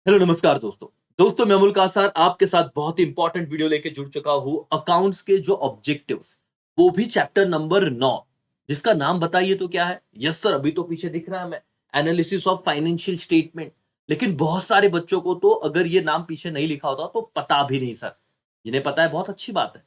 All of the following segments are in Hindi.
हेलो नमस्कार दोस्तों मैं अमूल कासार आपके साथ बहुत ही इंपॉर्टेंट वीडियो लेके जुड़ चुका हूं अकाउंट्स के जो ऑब्जेक्टिव्स वो भी चैप्टर नंबर 9 जिसका नाम बताइए तो क्या है। यस सर, अभी तो पीछे दिख रहा है हमें एनालिसिस ऑफ फाइनेंशियल स्टेटमेंट। लेकिन बहुत सारे बच्चों को तो अगर ये नाम पीछे नहीं लिखा होता तो पता भी नहीं सर। जिन्हें पता है बहुत अच्छी बात है।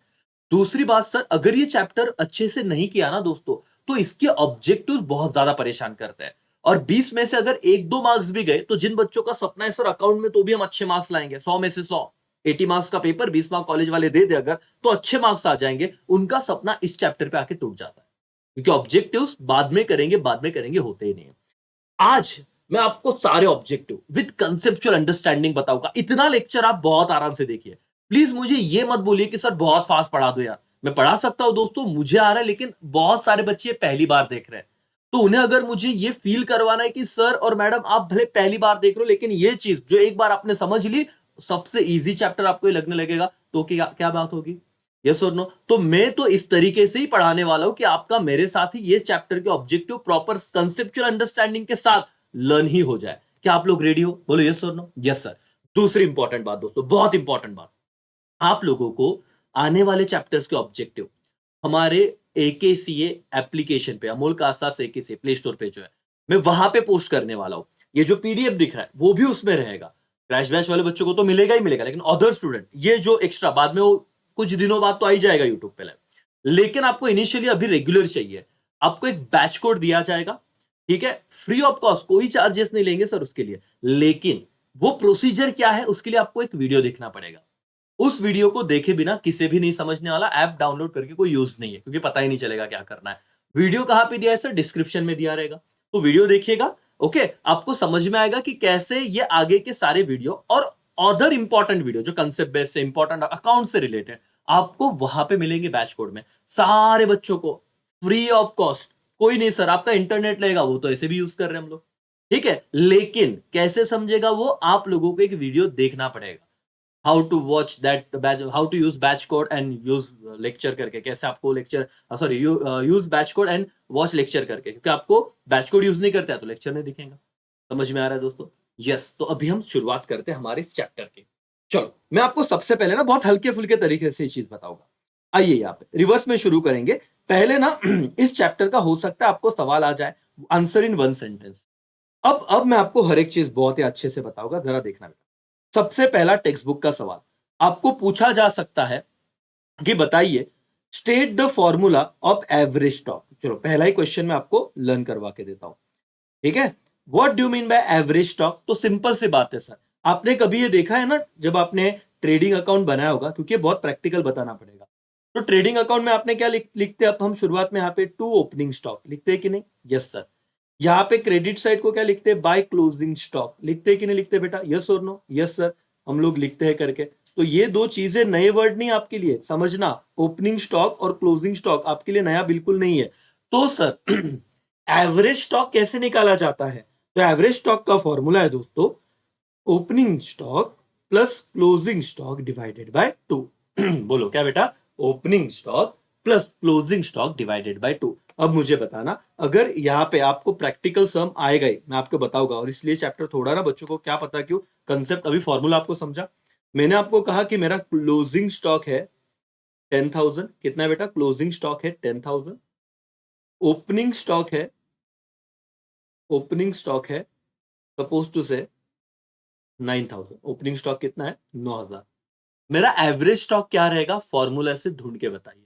दूसरी बात सर, अगर ये चैप्टर अच्छे से नहीं किया ना दोस्तों तो इसके ऑब्जेक्टिव्स बहुत ज्यादा परेशान करते हैं। और 20 में से अगर 1-2 मार्क्स भी गए तो जिन बच्चों का सपना है सर अकाउंट में तो भी हम अच्छे मार्क्स लाएंगे, 100 में से 100, 80 मार्क्स का पेपर 20 मार्क्स कॉलेज वाले दे दे अगर तो अच्छे मार्क्स आ जाएंगे, उनका सपना इस चैप्टर पे आके टूट जाता है। क्योंकि ऑब्जेक्टिव्स बाद में करेंगे होते ही नहीं है। आज मैं आपको सारे ऑब्जेक्टिव विद कंसेप्चुअल अंडरस्टैंडिंग बताऊंगा। इतना लेक्चर आप बहुत आराम से देखिए। प्लीज मुझे ये मत बोलिए कि सर बहुत फास्ट पढ़ा दो यार। मैं पढ़ा सकता हूं दोस्तों, मुझे आ रहा है, लेकिन बहुत सारे बच्चे पहली बार देख रहे हैं। तो उन्हें अगर मुझे ये फील करवाना है कि सर और मैडम आप भले पहली बार देख रहे हो लेकिन ये चीज जो एक बार आपने समझ ली, सबसे इजी चैप्टर आपको ये लगने लगेगा, तो क्या क्या बात होगी? यस और नो? तो मैं तो इस तरीके से ही पढ़ाने वाला हूं कि आपका मेरे साथ ही ये चैप्टर के ऑब्जेक्टिव प्रॉपर कंसेप्चुअल अंडरस्टैंडिंग के साथ लर्न ही हो जाए। क्या आप लोग रेडी हो? बोलो यस और नो। Yes sir. दूसरी इंपॉर्टेंट बात दोस्तों, बहुत इंपॉर्टेंट बात, आप लोगों को आने वाले चैप्टर्स के ऑब्जेक्टिव हमारे एकेसीए एप्लीकेशन पे, अमोल कासार से एकेसीए प्ले स्टोर पे जो है, मैं वहां पे पोस्ट करने वाला हूं। ये जो पीडीएफ दिख रहा है वो भी उसमें रहेगा। क्रैश बैच वाले बच्चों को तो मिलेगा ही मिलेगा, लेकिन अदर स्टूडेंट ये जो एक्स्ट्रा बाद में वो कुछ दिनों बाद तो आ ही जाएगा यूट्यूब पे लाइव। लेकिन आपको इनिशियली अभी रेगुलर चाहिए, आपको एक बैच कोड दिया जाएगा। ठीक है, फ्री ऑफ कॉस्ट, कोई चार्जेस नहीं लेंगे सर उसके लिए। लेकिन वो प्रोसीजर क्या है उसके लिए आपको एक वीडियो देखना पड़ेगा। उस वीडियो को देखे बिना किसे भी नहीं समझने वाला, ऐप डाउनलोड करके कोई यूज नहीं है क्योंकि पता ही नहीं चलेगा क्या करना है। वीडियो कहां पे दिया है सर? डिस्क्रिप्शन में दिया रहेगा, तो वीडियो देखिएगा। ओके, आपको समझ में आएगा कि कैसे ये आगे के सारे वीडियो और अदर इंपॉर्टेंट वीडियो जो कंसेप्ट बेस से इंपॉर्टेंट अकाउंट से रिलेटेड आपको वहां पे मिलेंगे बैच कोड में, सारे बच्चों को फ्री ऑफ कॉस्ट। कोई नहीं सर आपका इंटरनेट लगेगा, वो तो ऐसे भी यूज कर रहे हैं हम लोग। ठीक है, लेकिन कैसे समझेगा वो आप लोगों को एक वीडियो देखना पड़ेगा। How to watch that batch, how to use batch code and use lecture करके, कैसे आपको lecture, sorry use batch code and watch lecture करके, क्योंकि आपको बैच कोड यूज नहीं करते हैं तो लेक्चर नहीं दिखेगा। समझ में आ रहा है दोस्तों? यस, तो अभी हम शुरुआत करते हैं हमारे इस चैप्टर की। चलो मैं आपको सबसे पहले ना बहुत हल्के फुल्के तरीके से ये चीज बताऊंगा। आइए यहाँ पे रिवर्स में शुरू करेंगे। पहले ना इस चैप्टर का हो सकता है आपको सवाल आ जाए, आंसर इन वन सेंटेंस। अब मैं आपको हर एक चीज बहुत ही अच्छे से बताऊंगा, जरा देखना बेटा। सबसे पहला टेक्स्ट बुक का सवाल आपको पूछा जा सकता है कि बताइए state the formula of average stock. चलो पहला ही क्वेश्चन मैं आपको लर्न करवा के देता हूं। ठीक है, what do mean by average stock? तो सिंपल सी बात है सर, आपने कभी ये देखा है ना जब आपने ट्रेडिंग अकाउंट बनाया होगा, क्योंकि बहुत प्रैक्टिकल बताना पड़ेगा। तो ट्रेडिंग अकाउंट में आपने क्या लिखते हैं? अब हम शुरुआत में यहाँ पे टू ओपनिंग स्टॉक लिखते हैं कि नहीं? Yes sir. यहाँ पे क्रेडिट साइड को क्या लिखते हैं? बाय क्लोजिंग स्टॉक लिखते हैं कि नहीं लिखते बेटा? यस और नो? यस सर, हम लोग लिखते हैं करके। तो ये दो चीजें नए वर्ड नहीं आपके लिए, समझना। ओपनिंग स्टॉक और क्लोजिंग स्टॉक आपके लिए नया बिल्कुल नहीं है। तो सर एवरेज स्टॉक कैसे निकाला जाता है? तो एवरेज स्टॉक का फॉर्मूला है दोस्तों, opening stock plus closing stock divided by 2। बोलो क्या बेटा? Opening stock plus closing stock divided by 2। अब मुझे बताना, अगर यहाँ पे आपको प्रैक्टिकल सम आएगा ही, मैं आपको बताऊंगा, और इसलिए चैप्टर थोड़ा ना बच्चों को क्या पता क्यों कंसेप्ट, अभी फॉर्मूला आपको समझा। मैंने आपको कहा कि मेरा क्लोजिंग स्टॉक है 10,000। कितना है बेटा? क्लोजिंग स्टॉक है 10,000। ओपनिंग स्टॉक है, ओपनिंग स्टॉक है सपोज टू से 9,000। ओपनिंग स्टॉक कितना है? 9,000। मेरा एवरेज स्टॉक क्या रहेगा? फॉर्मूला से ढूंढ के बताइए।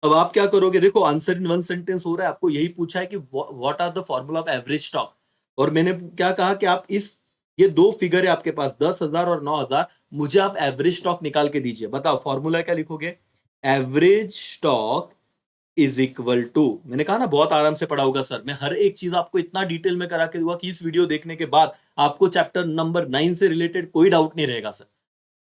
अब आप क्या करोगे? देखो आंसर इन वन सेंटेंस हो रहा है, आपको यही पूछा है कि what are the formula of average stock. और मैंने क्या कहा कि आप इस, ये दो फिगर है आपके पास 10,000 और 9,000, मुझे आप एवरेज स्टॉक निकाल के दीजिए। बताओ फॉर्मूला क्या लिखोगे? Average stock is equal to, मैंने कहा ना बहुत आराम से पढ़ा होगा सर, मैं हर एक चीज आपको इतना डिटेल में करा के दूंगा कि इस वीडियो देखने के बाद आपको चैप्टर नंबर 9 से रिलेटेड कोई डाउट नहीं रहेगा sir.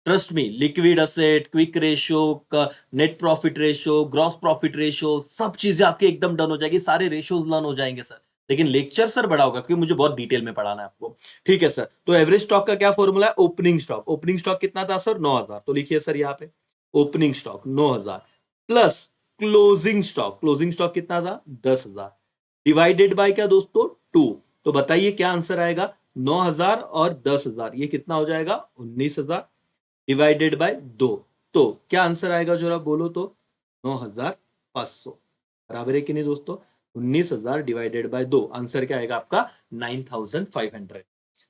Trust me, liquid asset, quick ratio, net profit ratio, gross profit ratio, सब चीजें आपके एकदम डन हो जाएगी, सारे रेशियोज लर्न हो जाएंगे सर। लेकिन लेक्चर सर बड़ा होगा क्योंकि मुझे बहुत डिटेल में पढ़ाना है आपको। ठीक है सर, तो एवरेज स्टॉक का क्या फॉर्मूला है? Opening stock. ओपनिंग स्टॉक कितना था सर? 9,000। तो लिखिए सर यहाँ पे opening stock 9,000 plus closing stock, closing stock कितना था? 10,000 डिवाइडेड बाय क्या दोस्तों? 2। तो बताइए क्या आंसर आएगा? 9,000 और 10,000, ये कितना हो जाएगा 19,000 डिवाइडेड बाय 2। तो क्या आंसर आएगा जरा बोलो तो 9,500 बराबर है कि नहीं दोस्तों। 19,000 डिवाइडेड बाय 2, आंसर क्या आएगा आपका 9,500।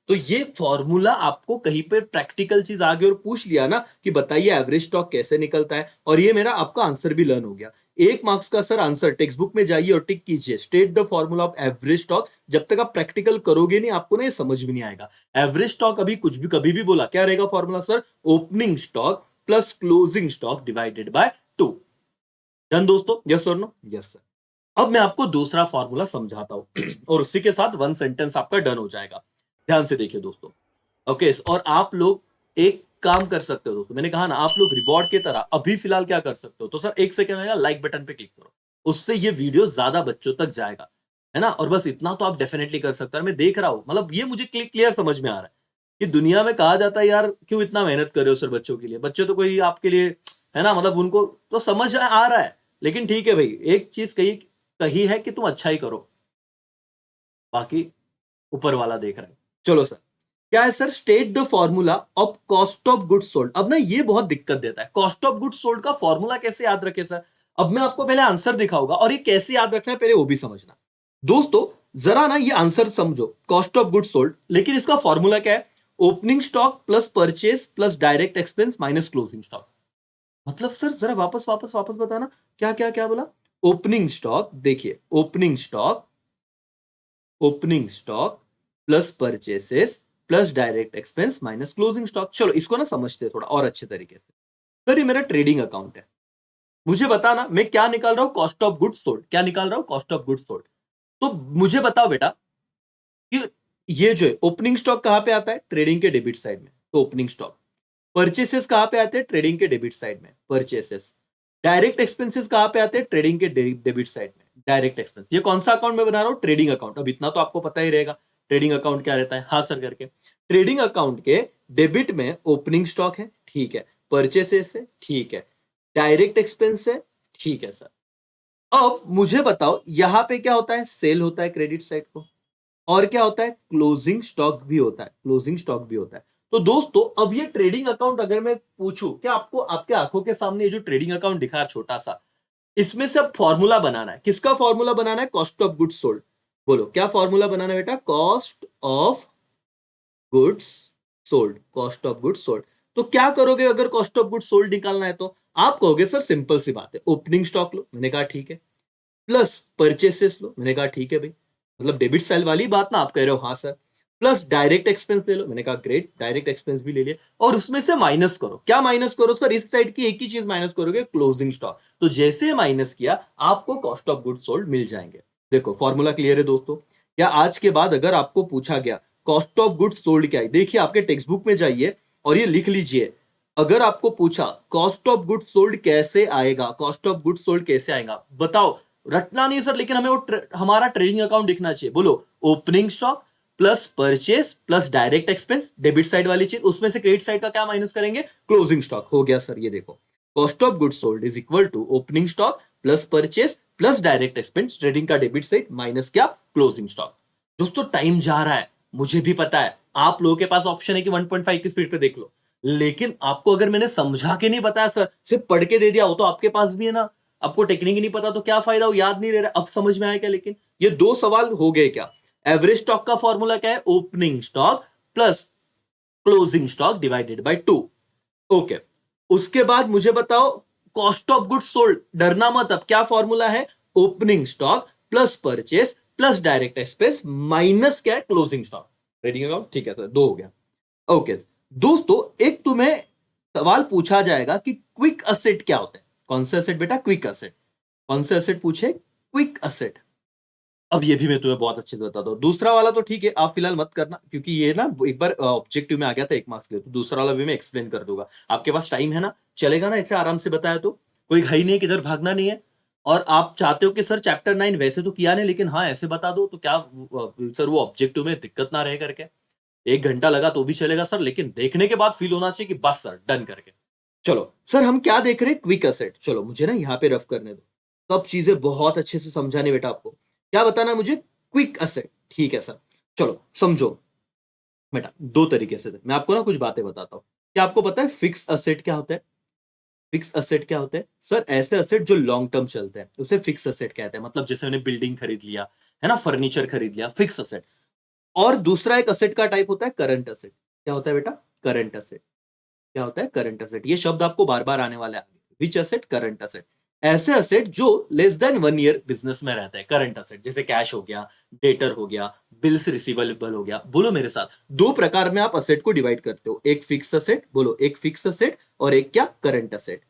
तो ये फॉर्मूला आपको कहीं पे प्रैक्टिकल चीज आ गई और पूछ लिया ना कि बताइए एवरेज स्टॉक कैसे निकलता है, और ये मेरा आपका आंसर भी लर्न हो गया। 1 मार्क्स का सर आंसर, टेक्स्ट बुक में जाइए और टिक कीजिए state the formula of average stock. जब तक आप प्रैक्टिकल करोगे नहीं आपको ना ये समझ भी नहीं आएगा। एवरेज स्टॉक अभी कुछ भी कभी भी बोला, क्या रहेगा formula sir, opening stock plus closing stock divided by 2। Done दोस्तों, यस और नो, यस सर। अब मैं आपको दूसरा फॉर्मूला समझाता हूं और उसी के साथ 1 सेंटेंस आपका डन हो जाएगा। ध्यान से देखिए दोस्तों। ओके, और आप लोग एक काम कर सकते हो दोस्तों, मैंने कहा ना आप लोग रिवॉर्ड की तरह अभी फिलहाल क्या कर सकते हो, तो सर 1 सेकंड लगेगा, लाइक बटन पे क्लिक करो, उससे ये वीडियो ज्यादा बच्चों तक जाएगा, है ना। और बस इतना तो आप डेफिनेटली कर सकते हो। मैं देख रहा हूं, मतलब ये मुझे क्लियर समझ में आ रहा है कि दुनिया में कहा जाता है यार क्यों इतना मेहनत कर रहे हो सर बच्चों के लिए, बच्चे तो कोई आपके लिए, है ना, मतलब उनको तो समझ आ रहा है। लेकिन ठीक है भाई, एक चीज कही कही है कि तुम अच्छा ही करो, बाकी ऊपर वाला देख रहा है। चलो सर, क्या है sir, state the formula of cost of goods sold. अब ना ये बहुत दिक्कत देता है, कॉस्ट ऑफ गुड्स सोल्ड का फॉर्मूला कैसे याद रखे सर। अब मैं आपको पहले आंसर दिखाऊंगा और ये कैसे याद रखना है पहले वो भी समझना। दोस्तों जरा ना ये आंसर समझो, कॉस्ट ऑफ गुड्स सोल्ड, लेकिन इसका फॉर्मूला क्या है, opening stock plus purchase plus direct expense minus closing stock. मतलब सर जरा वापस वापस वापस बताना, क्या क्या क्या बोला। ओपनिंग स्टॉक, देखिए opening stock plus purchases plus direct expense minus closing stock. चलो इसको ना समझते हैं थोड़ा और अच्छे तरीके से। सर ये मेरा ट्रेडिंग अकाउंट है, मुझे बताना मैं क्या निकाल रहा हूं, कॉस्ट ऑफ गुड्स सोल्ड। क्या निकाल रहा हूं, कॉस्ट ऑफ गुड्स सोल्ड। तो मुझे बताओ बेटा कि ये जो है ओपनिंग स्टॉक कहां पे आता है, ट्रेडिंग के डेबिट साइड में, तो ओपनिंग स्टॉक। परचेसेस कहां पे आते हैं, ट्रेडिंग के डेबिट साइड में, परचेसेस। डायरेक्ट एक्सपेंसेस कहां पे आते हैं, ट्रेडिंग के डेबिट साइड में, डायरेक्ट एक्सपेंस। ये कौन सा अकाउंट में बना रहा हूं, ट्रेडिंग अकाउंट। अब इतना तो आपको पता ही रहेगा ट्रेडिंग अकाउंट क्या रहता है, हाँ सर करके। ट्रेडिंग अकाउंट के डेबिट में ओपनिंग स्टॉक है, ठीक है, परचेसेस है, ठीक है, डायरेक्ट एक्सपेंस है, ठीक है सर। अब मुझे बताओ यहां पे क्या होता है, सेल होता है क्रेडिट साइड को, और क्या होता है, क्लोजिंग स्टॉक भी होता है, क्लोजिंग स्टॉक भी होता है। तो दोस्तों अब ये ट्रेडिंग अकाउंट अगर मैं पूछूं, क्या आपको आपके आंखों के सामने ये जो ट्रेडिंग अकाउंट दिखा है छोटा सा, इसमें से अब फॉर्मूला बनाना है, किसका फॉर्मूला बनाना है, कॉस्ट ऑफ गुड्स सोल्ड। बोलो क्या फॉर्मूला बनाना है बेटा, cost of goods sold, cost of goods sold. तो क्या करोगे अगर कॉस्ट ऑफ गुड्स सोल्ड निकालना है, तो आप कहोगे सर सिंपल सी बात है, ओपनिंग स्टॉक लो, मैंने कहा ठीक है, प्लस परचेसेस लो, मैंने कहा ठीक है भाई, मतलब डेबिट साइड वाली बात ना, आप कह रहे हो हाँ सर। प्लस डायरेक्ट एक्सपेंस ले लो, मैंने कहा ग्रेट, डायरेक्ट एक्सपेंस भी ले लिया, और उसमें से माइनस करो, क्या माइनस करो सर, इस साइड की एक ही चीज माइनस करोगे, क्लोजिंग स्टॉक। तो जैसे माइनस किया आपको कॉस्ट ऑफ गुड्स सोल्ड मिल जाएंगे। देखो फॉर्मूला क्लियर है दोस्तों। या आज के बाद अगर आपको पूछा गया कॉस्ट ऑफ गुड्स सोल्ड क्या है, देखिए आपके टेक्स्ट बुक में जाइए और ये लिख लीजिए। अगर आपको पूछा कॉस्ट ऑफ गुड्स सोल्ड कैसे आएगा, कॉस्ट ऑफ गुड्स सोल्ड कैसे आएगा, बताओ, रटना नहीं सर, लेकिन हमें वो हमारा ट्रेडिंग अकाउंट दिखना चाहिए। बोलो opening stock plus purchase plus direct expense, debit side वाली चीज, उसमें से क्रेडिट साइड का क्या माइनस करेंगे, क्लोजिंग स्टॉक। हो गया सर, ये देखो cost of goods sold is equal to opening stock plus purchase plus direct expense, trading का डेबिट साइड माइनस क्या, क्लोजिंग स्टॉक। दोस्तों टाइम जा रहा है, मुझे भी पता है, आप लोगों के पास ऑप्शन है कि 1.5 की स्पीड पे देख लो, लेकिन आपको अगर मैंने समझा के नहीं बताया सर, सिर्फ पढ़ के दे दिया, हो तो आपके पास भी है ना, आपको टेक्निक ही नहीं पता तो क्या फायदा, वो याद नहीं रह रहा, अब समझ में आया क्या। लेकिन ये 2 सवाल हो गए क्या। एवरेज स्टॉक का फॉर्मूला क्या है, opening stock plus closing stock divided by 2। Okay, उसके बाद मुझे बताओ कॉस्ट ऑफ गुड्स सोल्ड, डरना मत, अब क्या फॉर्मूला है, opening stock plus purchase plus direct expense minus क्या है, क्लोजिंग स्टॉक। ट्रेडिंग अकाउंट, ठीक है सर, 2 हो गया। ओके दोस्तों, एक तुम्हें सवाल पूछा जाएगा कि क्विक असेट क्या होता है। कौन सा असेट बेटा, क्विक असेट। कौन सा असेट पूछे, क्विक असेट। अब ये भी मैं तुम्हें बहुत अच्छे से बताता हूँ। दूसरा वाला तो ठीक है, आप फिलहाल मत करना, क्योंकि ये ना एक बार ऑब्जेक्टिव में आ गया था 1 मार्क्स के लिए, तो दूसरा वाला भी मैं एक्सप्लेन कर दूंगा। आपके पास टाइम है ना, चलेगा ना, ऐसे आराम से बताया तो, कोई घाई नहीं है, किधर भागना नहीं है। और आप चाहते हो कि सर चैप्टर 9 वैसे तो किया नहीं, लेकिन हाँ ऐसे बता दो तो क्या सर वो ऑब्जेक्टिव में दिक्कत ना रहे करके। 1 घंटा लगा तो भी चलेगा सर, लेकिन देखने के बाद फील होना चाहिए कि बस सर डन करके। चलो सर हम क्या देख रहे हैं, क्विक असेट। चलो मुझे ना यहाँ पे रफ करने दो, सब चीजें बहुत अच्छे से समझाने बेटा आपको। क्या बताना है मुझे, क्विक असेट, ठीक है सर। चलो समझो, बेटा दो तरीके से मैं आपको ना कुछ बातें बताता हूँ। क्या आपको पता है फिक्स असेट क्या होता है? फिक्स असेट क्या होता है सर? ऐसे असेट जो लॉन्ग टर्म चलते हैं उसे फिक्स असेट कहते हैं। मतलब जैसे मैंने बिल्डिंग खरीद लिया है ना, फर्नीचर खरीद लिया, फिक्स असेट। और दूसरा एक असेट का टाइप होता है करंट असेट। क्या होता है बेटा? Current asset. क्या होता है? Current asset. ये शब्द आपको बार बार आने वाला है। विच असेट? Current asset. ऐसे असेट जो लेस देन 1 ईयर बिजनेस में रहते हैं, करंट असेट। जैसे कैश हो गया, डेटर हो गया, बिल्स रिसीवेबल हो गया। बोलो मेरे साथ, दो प्रकार में आप असेट को डिवाइड करते हो, एक फिक्स असेट, बोलो, एक फिक्स असेट और एक क्या? Current asset.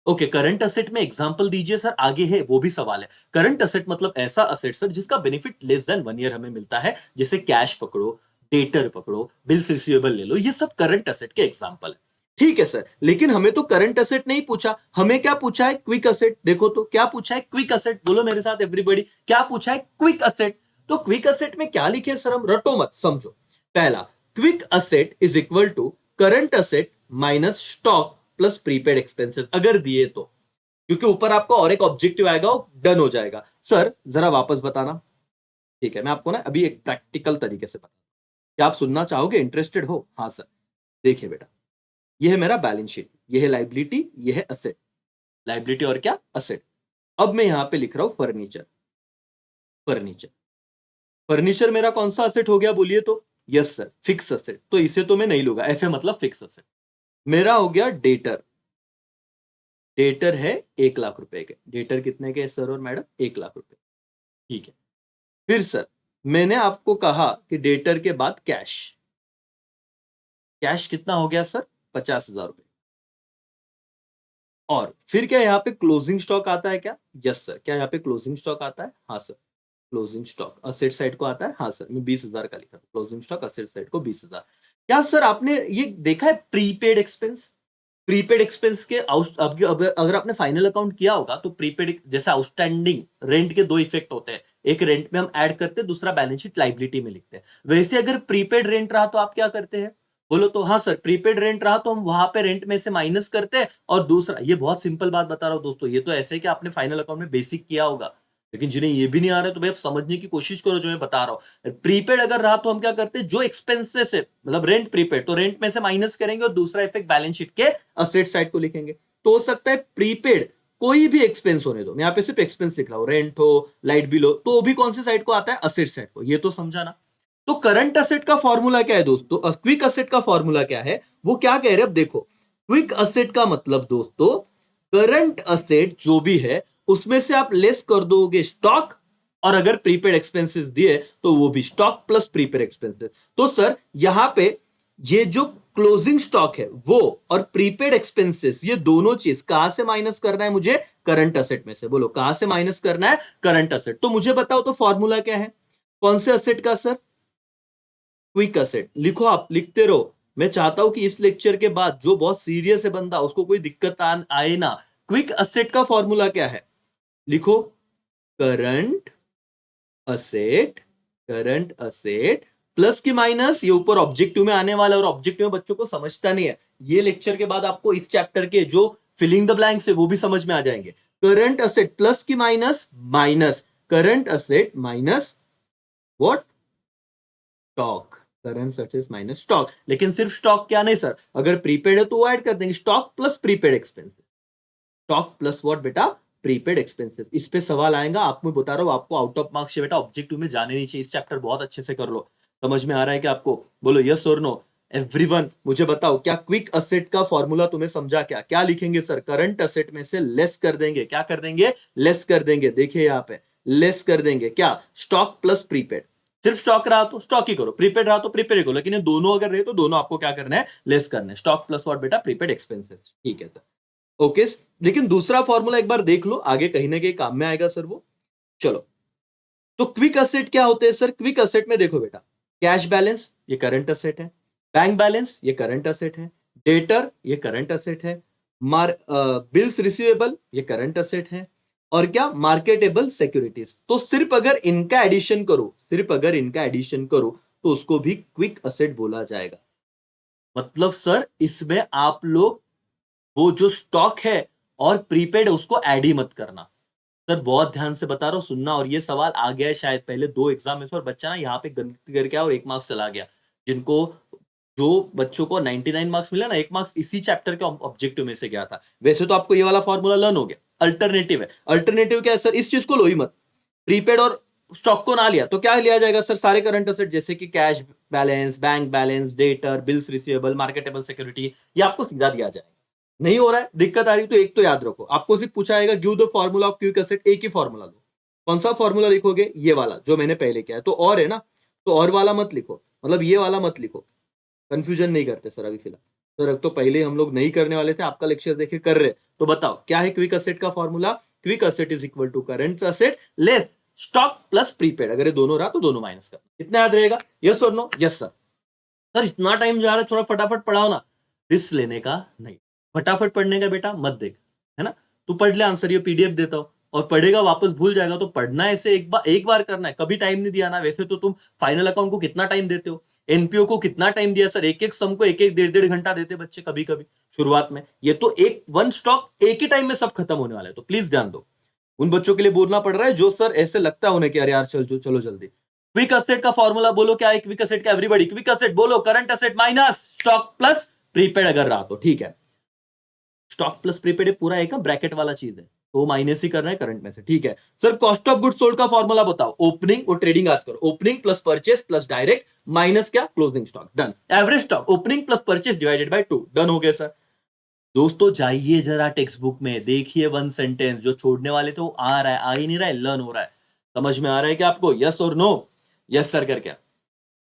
Okay, current asset में एग्जांपल दीजिए सर, आगे है वो भी सवाल है। करंट असेट मतलब ऐसा असेट सर जिसका बेनिफिट लेस देन 1 ईयर हमें मिलता है। जैसे कैश पकड़ो, डेटर पकड़ो, बिल्स रिसीवेबल ले लो, ये सब करंट असेट के एग्जांपल है। ठीक है सर, लेकिन हमें तो करंट असेट नहीं पूछा, हमें क्या पूछा है? Quick asset. देखो तो क्या पूछा है? Quick asset. बोलो मेरे साथ एवरीबॉडी, क्या पूछा है? Quick asset. तो क्विक असेट में क्या लिखे सर? हम रटो मत, समझो। पहला, quick asset is equal to current asset minus stock plus prepaid expenses, अगर दिए तो। क्योंकि ऊपर आपका और एक ऑब्जेक्टिव आएगा, वो डन हो जाएगा। सर जरा वापस बताना। ठीक है, मैं आपको ना अभी एक प्रैक्टिकल तरीके से बता, क्या आप सुनना चाहोगे? इंटरेस्टेड हो? हाँ सर। देखिए बेटा, ये है मेरा बैलेंस शीट, ये है लाइबिलिटी, ये है असेट। लाइबिलिटी और क्या? असेट। अब मैं यहां पे लिख रहा हूं फर्नीचर। फर्नीचर। फर्नीचर मेरा कौन सा असेट हो गया बोलिए तो? Yes sir, fix asset. तो इसे तो मैं नहीं लूंगा, एफ मतलब फिक्स असेट। मेरा हो गया डेटर। डेटर है 1 लाख रुपए के। डेटर कितने के सर और मैडम? 1 लाख रुपए। ठीक है। फिर सर, मैंने आपको कहा कि डेटर के बाद कैश। कैश कितना हो गया सर? 50,000 रुपए। और फिर क्या यहाँ पे क्लोजिंग स्टॉक आता है क्या? Yes sir. क्या यहाँ पे क्लोजिंग स्टॉक आता है? हाँ sir. Closing stock asset side को आता है। हाँ सर, मैं 20,000 का लिखा, क्लोजिंग स्टॉक असेट साइड को 20,000। क्या सर आपने ये देखा है प्रीपेड एक्सपेंस? प्रीपेड एक्सपेंस के अगर आपने फाइनल अकाउंट किया होगा तो प्रीपेड जैसे आउटस्टैंडिंग रेंट के दो इफेक्ट होते हैं। एक रेंट में हम ऐड करते हैं, दूसरा बैलेंस शीट लाइबिलिटी में लिखते हैं। वैसे अगर प्रीपेड रेंट रहा तो आप क्या करते हैं? बोलो तो। हाँ सर, प्रीपेड रेंट रहा तो हम वहां पे रेंट में से माइनस करते हैं। और दूसरा, ये बहुत सिंपल बात बता रहा हूं दोस्तों, ये तो ऐसे है कि आपने फाइनल अकाउंट में बेसिक किया होगा, लेकिन जिन्हें ये भी नहीं आ रहा है तो भाई आप समझने की कोशिश करो जो मैं बता रहा हूं। प्रीपेड अगर रहा तो हम क्या करते हैं? जो एक्सपेंसेस है, मतलब रेंट प्रीपेड, तो रेंट में से माइनस करेंगे और दूसरा इफेक्ट बैलेंस शीट के असेट साइड को लिखेंगे। तो हो सकता है प्रीपेड कोई भी एक्सपेंस होने दो, मैं यहाँ पे सिर्फ एक्सपेंस लिख रहा हूं, रेंट हो, लाइट बिल हो, तो भी कौन सी साइड को आता है? असेट साइड को। ये तो समझा ना? तो करंट असेट का फॉर्मूला क्या है दोस्तों? क्विक असेट का फॉर्मूला क्या है वो क्या कह रहे हैं? अब देखो, क्विक असेट का मतलब दोस्तों, करंट असेट जो भी है उसमें से आप लेस कर दोगे स्टॉक, और अगर प्रीपेड एक्सपेंसेस दिए तो वो भी स्टॉक प्लस प्रीपेड एक्सपेंसेस। तो सर यहां पे ये जो क्लोजिंग स्टॉक है वो और प्रीपेड एक्सपेंसेस, ये दोनों चीज कहां से माइनस करना है मुझे? करंट असेट में से। बोलो कहां से माइनस करना है? Current asset. तो मुझे बताओ तो फॉर्मूला क्या है कौन से असेट का सर? Quick asset. लिखो, आप लिखते रहो। मैं चाहता हूं कि इस लेक्चर के बाद जो बहुत सीरियस है बंदा, उसको कोई दिक्कत आए ना। क्विक असेट का फॉर्मूला क्या है? लिखो, current asset. Current asset plus की माइनस, ये ऊपर ऑब्जेक्टिव में आने वाला है, और ऑब्जेक्टिव में बच्चों को समझता नहीं है। ये लेक्चर के बाद आपको इस चैप्टर के जो फिलिंग द ब्लैंक्स है वो भी समझ में आ जाएंगे। करंट असेट प्लस की minus, minus current asset minus what? Stock. Current assets minus stock. लेकिन सिर्फ स्टॉक क्या नहीं सर, अगर प्रीपेड है तो वो ऐड कर देंगे, stock plus prepaid expenses. Stock plus what बेटा? Prepaid expenses. इस पे सवाल आएगा, आपको बता रहा हूं, आपको आउट ऑफ मार्क्स बेटा ऑब्जेक्टिव में जाने नहीं चाहिए। इस चैप्टर बहुत अच्छे से कर लो। समझ में आ रहा है कि आपको? बोलो यस और नो एवरीवन। मुझे बताओ, क्या क्विक असेट का फॉर्मूला तुम्हें समझा? क्या क्या लिखेंगे सर? करंट असेट में से लेस कर देंगे। क्या कर देंगे? लेस कर देंगे। देखिए यहाँ पे लेस कर देंगे क्या? Stock plus prepaid. सिर्फ स्टॉक रहा तो स्टॉक ही करो, प्रीपेड रहा तो प्रीपेड ही करो, लेकिन ये दोनों अगर रहे तो दोनों आपको क्या करना है? लेस करना है। स्टॉक प्लस व्हाट बेटा? Prepaid expenses. ठीक है सर, ओके। लेकिन दूसरा फॉर्मूला एक बार देख लो, आगे कहीं ना कहीं काम में आएगा सर वो। चलो, तो क्विक असेट क्या होते हैं सर? क्विक असेट में देखो बेटा, कैश बैलेंस ये करंट असेट है, बैंक बैलेंस ये करंट असेट है, डेटर ये करंट असेट है, बिल्स रिसीवेबल ये करंट असेट है, और क्या? Marketable securities. तो सिर्फ अगर इनका एडिशन करो, सिर्फ अगर इनका एडिशन करो तो उसको भी क्विक असेट बोला जाएगा। मतलब सर इसमें आप लोग वो जो स्टॉक है और प्रीपेड है उसको ऐड ही मत करना। सर बहुत ध्यान से बता रहा हूं, सुनना। और ये सवाल आ गया है शायद पहले 2 एग्जाम में से, और बच्चा ना यहाँ पे गलती करके आया और 1 मार्क्स चला गया। जिनको जो बच्चों को 99 मार्क्स मिला ना, 1 मार्क्स इसी चैप्टर के ऑब्जेक्टिव में से गया था। वैसे तो आपको ये वाला फॉर्मूला लर्न हो गया। अल्टरनेटिव है, अल्टरनेटिव क्या है सर, इस चीज को लो ही मत, प्रीपेड और स्टॉक को ना लिया तो क्या लिया जाएगा सर, सारे करंट असेट जैसे कि cash balance, bank balance, debtor, bills receivable, marketable security, ये आपको सीधा दिया जाएगा। नहीं हो रहा है, दिक्कत आ रही तो एक तो याद रखो, आपको सिर्फ पूछा जाएगा give the formula of quick asset, एक ही फॉर्मूला लो। कौन सा फॉर्मूला लिखोगे, ये वाला जो मैंने पहले किया है, तो और है ना, तो और वाला मत लिखो, मतलब ये वाला मत लिखो, कंफ्यूजन नहीं करते सर अभी फिलहाल। सर तो पहले हम लोग नहीं करने वाले थे, आपका लेक्चर देखे कर रहे, तो बताओ क्या है क्विक असेट का formula, quick asset is equal to current asset less stock plus prepaid, अगर ये दोनों रहा तो दोनों माइनस करना। कितना याद रहेगा, यस और नो, यस सर। सर इतना टाइम जा रहा है, थोड़ा फटाफट पढ़ाओ ना, रिस्क लेने का नहीं, फटाफट पढ़ने का बेटा मत देख, है ना, तू पढ़ ले आंसर, ये पीडीएफ देता हूं, और पढ़ेगा वापस भूल जाएगा, तो पढ़ना ऐसे एक बार करना है, कभी टाइम नहीं दिया ना। वैसे तो तुम फाइनल अकाउंट को कितना टाइम देते हो, एनपीओ को कितना टाइम दिया सर, एक एक सम को एक एक डेढ़ घंटा देते बच्चे कभी कभी शुरुआत में, ये तो एक वन स्टॉक एक ही टाइम में सब खत्म होने वाला है, तो प्लीज ध्यान दो। उन बच्चों के लिए बोलना पड़ रहा है जो सर ऐसे लगता है उन्हें कि अरे यार चलो जल्दी। क्विक असेट का फॉर्मूला बोलो, क्या है क्विक असेट का, एवरीबॉडी क्विक असेट बोलो, current asset minus stock plus prepaid अगर रहा तो ठीक है, स्टॉक प्लस प्रीपेड पूरा एक ब्रैकेट वाला चीज है, तो माइनस ही करना है करंट में से, ठीक है sir. Cost of goods sold का फॉर्मूला बताओ, ओपनिंग और ट्रेडिंग याद करो, opening plus purchase plus direct minus क्या, closing stock, done. Average stock opening plus purchase divided by 2, done हो गया सर। दोस्तों जाइए जरा टेक्स्ट बुक में, देखिए वन सेंटेंस, जो छोड़ने वाले थे वो आ रहा है, आ ही नहीं रहा है, लर्न हो रहा है, समझ में आ रहा है क्या आपको, यस और नो, यस सर करके,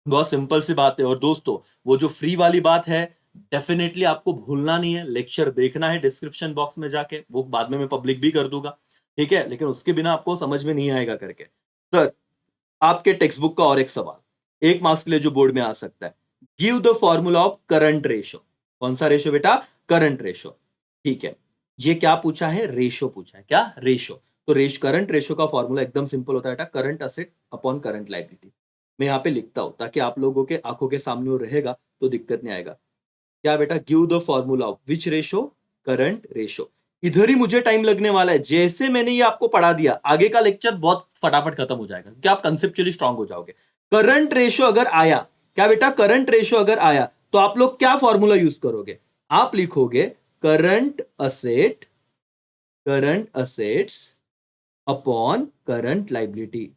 बहुत सिंपल सी बात है। और दोस्तों वो जो फ्री वाली बात है, डेफिनेटली आपको भूलना नहीं है, लेक्चर देखना है डिस्क्रिप्शन बॉक्स में जाके, वो बाद में मैं पब्लिक भी कर दूंगा, ठीक है, लेकिन उसके बिना आपको समझ में नहीं आएगा करके। सर आपके टेक्स्ट बुक का और एक सवाल, 1 मार्क्स के लिए जो बोर्ड में आ सकता है, give the formula of current ratio. कौन सा रेशो बेटा, करंट रेशो, ठीक है। ये क्या पूछा है, रेशो पूछा है, क्या रेशो, तो करंट रेशो का फॉर्मूला एकदम सिंपल होता है बेटा, current asset upon current liability. मैं यहाँ पे लिखता हूं ताकि आप लोगों के आंखों के सामने वो रहेगा तो दिक्कत नहीं आएगा। क्या बेटा, give the formula of which ratio, current ratio. इधर ही मुझे टाइम लगने वाला है, जैसे मैंने ये आपको पढ़ा दिया आगे का लेक्चर बहुत फटाफट खत्म हो जाएगा, क्योंकि आप कंसेप्चुअली स्ट्रांग हो जाओगे। करंट रेशो अगर आया, क्या बेटा, करंट रेशो अगर आया तो आप लोग क्या फॉर्मूला यूज करोगे, आप लिखोगे current assets upon current liability.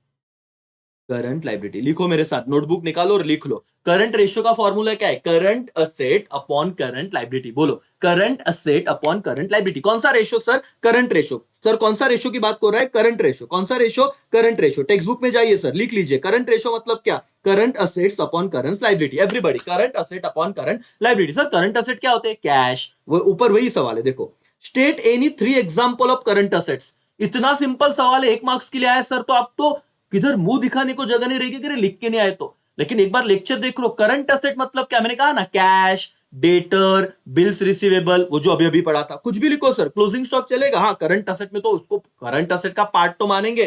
Current liability लिखो मेरे साथ, नोटबुक निकालो और लिख लो। करंट रेशियो का फॉर्मूला क्या है, current asset upon current liability, बोलो current asset upon current liability. कौन सा ratio sir, current ratio. Sir कौन सा रेशियो की बात कर रहा है, करंट रेशियो। कौन सा ratio, current ratio. Text book में जाइए सर, लिख लीजिए करंट रेशियो मतलब क्या, current assets upon current liability. Everybody current asset upon current liability. Sir current asset क्या होते हैं, कैश, वो ऊपर वही सवाल है, देखो state any 3 example of current assets. इतना सिंपल सवाल है, 1 मार्क्स के लिए आया सर, तो आप तो किधर मुंह दिखाने को जगह नहीं रहेगी कि लिख के नहीं आए तो। लेकिन एक बार लेक्चर देख लो, करंट असेट मतलब क्या, मैंने कहा ना, कैश, डेटर, बिल्स रिसीवेबल, वो जो अभी अभी पढ़ा था, कुछ भी लिखो सर, क्लोजिंग स्टॉक चलेगा, हाँ करंट असेट में तो उसको करंट असेट का पार्ट तो मानेंगे,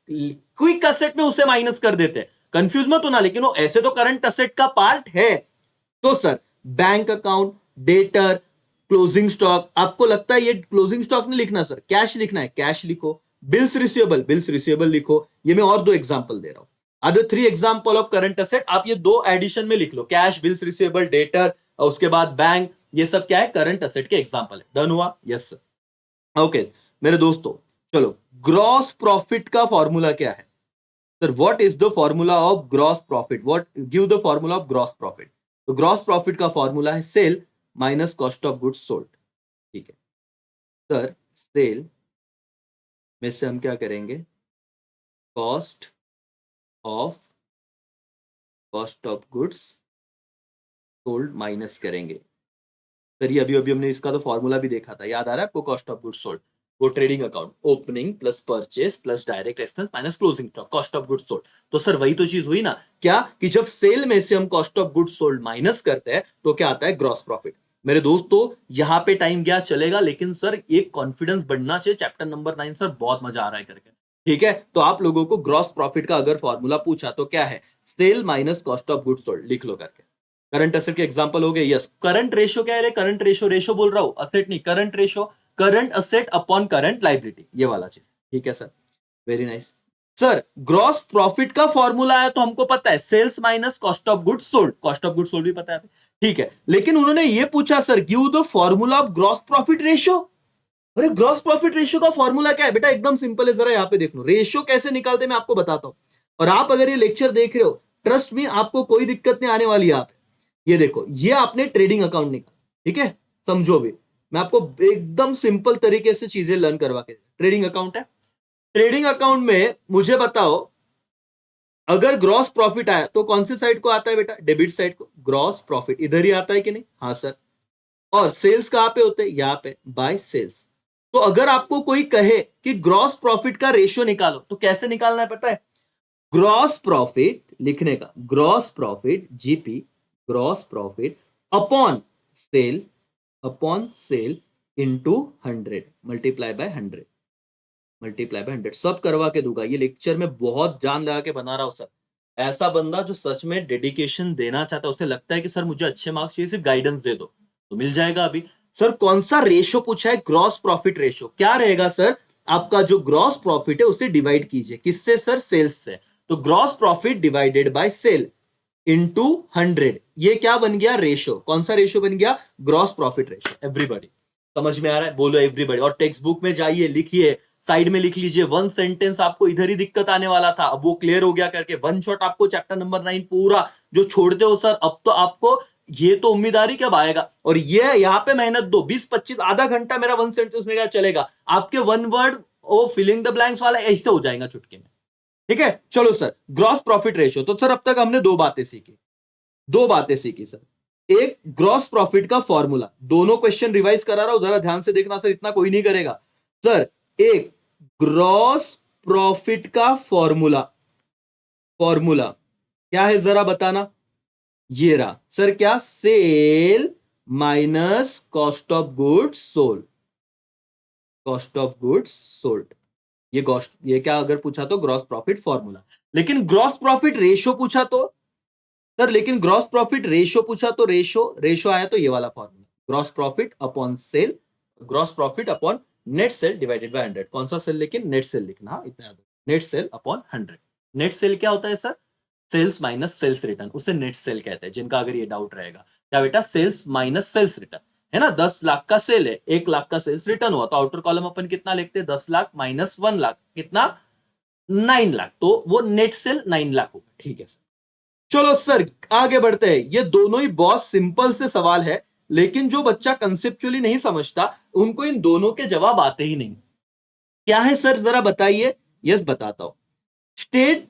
क्विक असेट में उसे माइनस कर देते हैं, कंफ्यूज मत होना, लेकिन वो ऐसे तो करंट असेट का पार्ट है। तो sir bank account, debtor, closing stock, आपको लगता है ये क्लोजिंग स्टॉक नहीं लिखना सर, कैश लिखना है, कैश लिखो, बिल्स रिसीवेबल लिखो। ये मैं और 2 एग्जांपल दे रहा हूं, other 3 example of current asset, आप ये 2 एडिशन में लिख लो, कैश, बिल्स रिसीवेबल, डेटर, और उसके बाद बैंक, ये सब क्या है, करंट असेट के एग्जांपल है। डन हुआ, यस सर। ओके मेरे दोस्तों, चलो ग्रॉस प्रॉफिट का फॉर्मूला क्या है sir, what is the formula of gross profit, what, give the formula of gross profit. तो ग्रॉस प्रॉफिट का फॉर्मूला है sale minus cost of goods sold, ठीक है सर। सेल में से हम क्या करेंगे, cost of goods sold minus करेंगे। सर ये अभी हमने इसका तो फॉर्मूला भी देखा था, याद आ रहा है आपको, कॉस्ट ऑफ गुड्स सोल्ड, वो trading account, opening plus purchase plus direct expense minus closing stock, cost of goods sold. तो सर वही तो चीज हुई ना, क्या कि जब सेल में से हम cost of goods sold minus करते हैं तो क्या आता है, ग्रॉस प्रॉफिट। मेरे दोस्तों यहां पे टाइम गया चलेगा, लेकिन सर एक कॉन्फिडेंस बढ़ना चाहिए, चैप्टर नंबर 9 सर बहुत मजा आ रहा है करके, ठीक है। तो आप लोगों को ग्रॉस प्रॉफिट का अगर फॉर्मूला पूछा तो क्या है, sale minus cost of goods sold, लिख लो करके। करंट असेट के एग्जांपल हो गए, यस। करंट रेशियो क्या है, करंट रेशियो बोल रहा हूं, असेट नहीं, current ratio, current asset upon current liability, ये वाला चीज, ठीक है sir, very nice. Sir gross profit का फॉर्मूला है तो हमको पता है sales minus cost of goods sold, cost of goods sold भी पता है, ठीक है। लेकिन उन्होंने ये पूछा sir give the formula of gross profit ratio. अरे ग्रॉस प्रॉफिट रेशियो का फॉर्मूला क्या है बेटा, एकदम सिंपल है, जरा यहाँ पे देख लो, रेशियो कैसे निकालते हैं मैं आपको बताता हूं। और आप अगर ये लेक्चर देख रहे हो, ट्रस्ट मी आपको कोई दिक्कत नहीं आने वाली है। आप ये देखो, ये आपने ट्रेडिंग अकाउंट निकाला, ठीक है, समझो भी, मैं आपको एकदम सिंपल तरीके से चीजें लर्न करवा के, ट्रेडिंग अकाउंट है। ट्रेडिंग अकाउंट में मुझे बताओ, अगर ग्रॉस प्रॉफिट आया तो कौन सी साइड को आता है बेटा, डेबिट साइड को, ग्रॉस प्रॉफिट इधर ही आता है कि नहीं, हाँ सर। और सेल्स कहां पे होते हैं, यहां पे, बाय सेल्स। तो अगर आपको कोई कहे कि ग्रॉस प्रॉफिट का रेशियो निकालो तो कैसे निकालना है पता है, ग्रॉस प्रॉफिट लिखने का, gross profit GP, gross profit upon sale into 100 multiply by 100, multiply by 100, सब करवा के दूंगा। ये लेक्चर में बहुत जान लगा के बना रहा हूं सर। ऐसा बंदा जो सच में डेडिकेशन देना चाहता है, उसे लगता है कि सर मुझे अच्छे मार्क्स चाहिए, सिर्फ गाइडेंस दे दो तो मिल जाएगा। अभी सर कौन सा रेशियो पूछा है, ग्रॉस प्रॉफिट रेशियो। क्या रहेगा सर, आपका जो ग्रॉस प्रॉफिट है उसे डिवाइड कीजिए, किससे सर, सेल्स से। तो gross profit divided by sale into 100, ये क्या बन गया, रेशियो। कौन सा रेशियो बन गया, ग्रॉस प्रॉफिट रेशियो। एवरीबॉडी समझ में आ रहा है, बोलो एवरीबॉडी। और टेक्स्ट बुक में जाइए, लिखिए, साइड में लिख लीजिए, वन सेंटेंस आपको इधर ही दिक्कत आने वाला था, अब वो क्लियर हो गया करके। वन शॉट आपको चैप्टर नंबर 9 पूरा जो छोड़ते हो सर, अब तो आपको ये तो उम्मीदवार कब आएगा। और ये यहाँ पे मेहनत दो, 20-25 आधा घंटा मेरा वन सेंटेंस में क्या चलेगा, आपके one word or filling the blanks वाला ऐसे हो जाएगा चुटकी में, ठीक है। चलो सर, ग्रॉस प्रॉफिट रेशियो, तो सर अब तक हमने दो बातें सीखी, दो बातें सीखी सर। एक ग्रॉस प्रॉफिट का फॉर्मूला, दोनों क्वेश्चन रिवाइज करा रहा हूं, जरा ध्यान से देखना सर, इतना कोई नहीं करेगा सर। एक ग्रॉस प्रॉफिट का फॉर्मूला, फॉर्मूला क्या है जरा बताना, ये रहा सर, क्या, sale minus cost of goods sold, cost of goods sold, ये कॉस्ट, ये क्या अगर पूछा तो ग्रॉस प्रॉफिट फॉर्मूला। लेकिन ग्रॉस प्रॉफिट रेशियो पूछा तो सर, लेकिन ग्रॉस प्रॉफिट रेशियो पूछा तो रेशियो, रेशियो आया तो ये वाला formula, gross profit upon sale, gross profit upon net sale divided by 100। कौन सा सेल, लेकिन नेट सेल लिखना, हाँ इतना याद, net sale upon 100। Net sale क्या होता है sir, sales minus sales return, उसे नेट सेल कहते हैं। जिनका अगर ये डाउट रहेगा, क्या बेटा, सेल्स माइनस सेल्स रिटर्न है ना, 10 लाख का सेल है, 1 लाख का सेल्स रिटर्न हुआ, तो आउटर कॉलम अपन कितना लिखते हैं, 10 लाख माइनस 1 लाख, कितना, 9 लाख, तो वो नेट सेल 9 लाख होगा, ठीक है सर। चलो सर आगे बढ़ते हैं, ये दोनों ही बहुत सिंपल से सवाल है, लेकिन जो बच्चा कंसेप्चुअली नहीं समझता उनको इन दोनों के जवाब आते ही नहीं। क्या है सर जरा बताइए, यस बताता हूं। State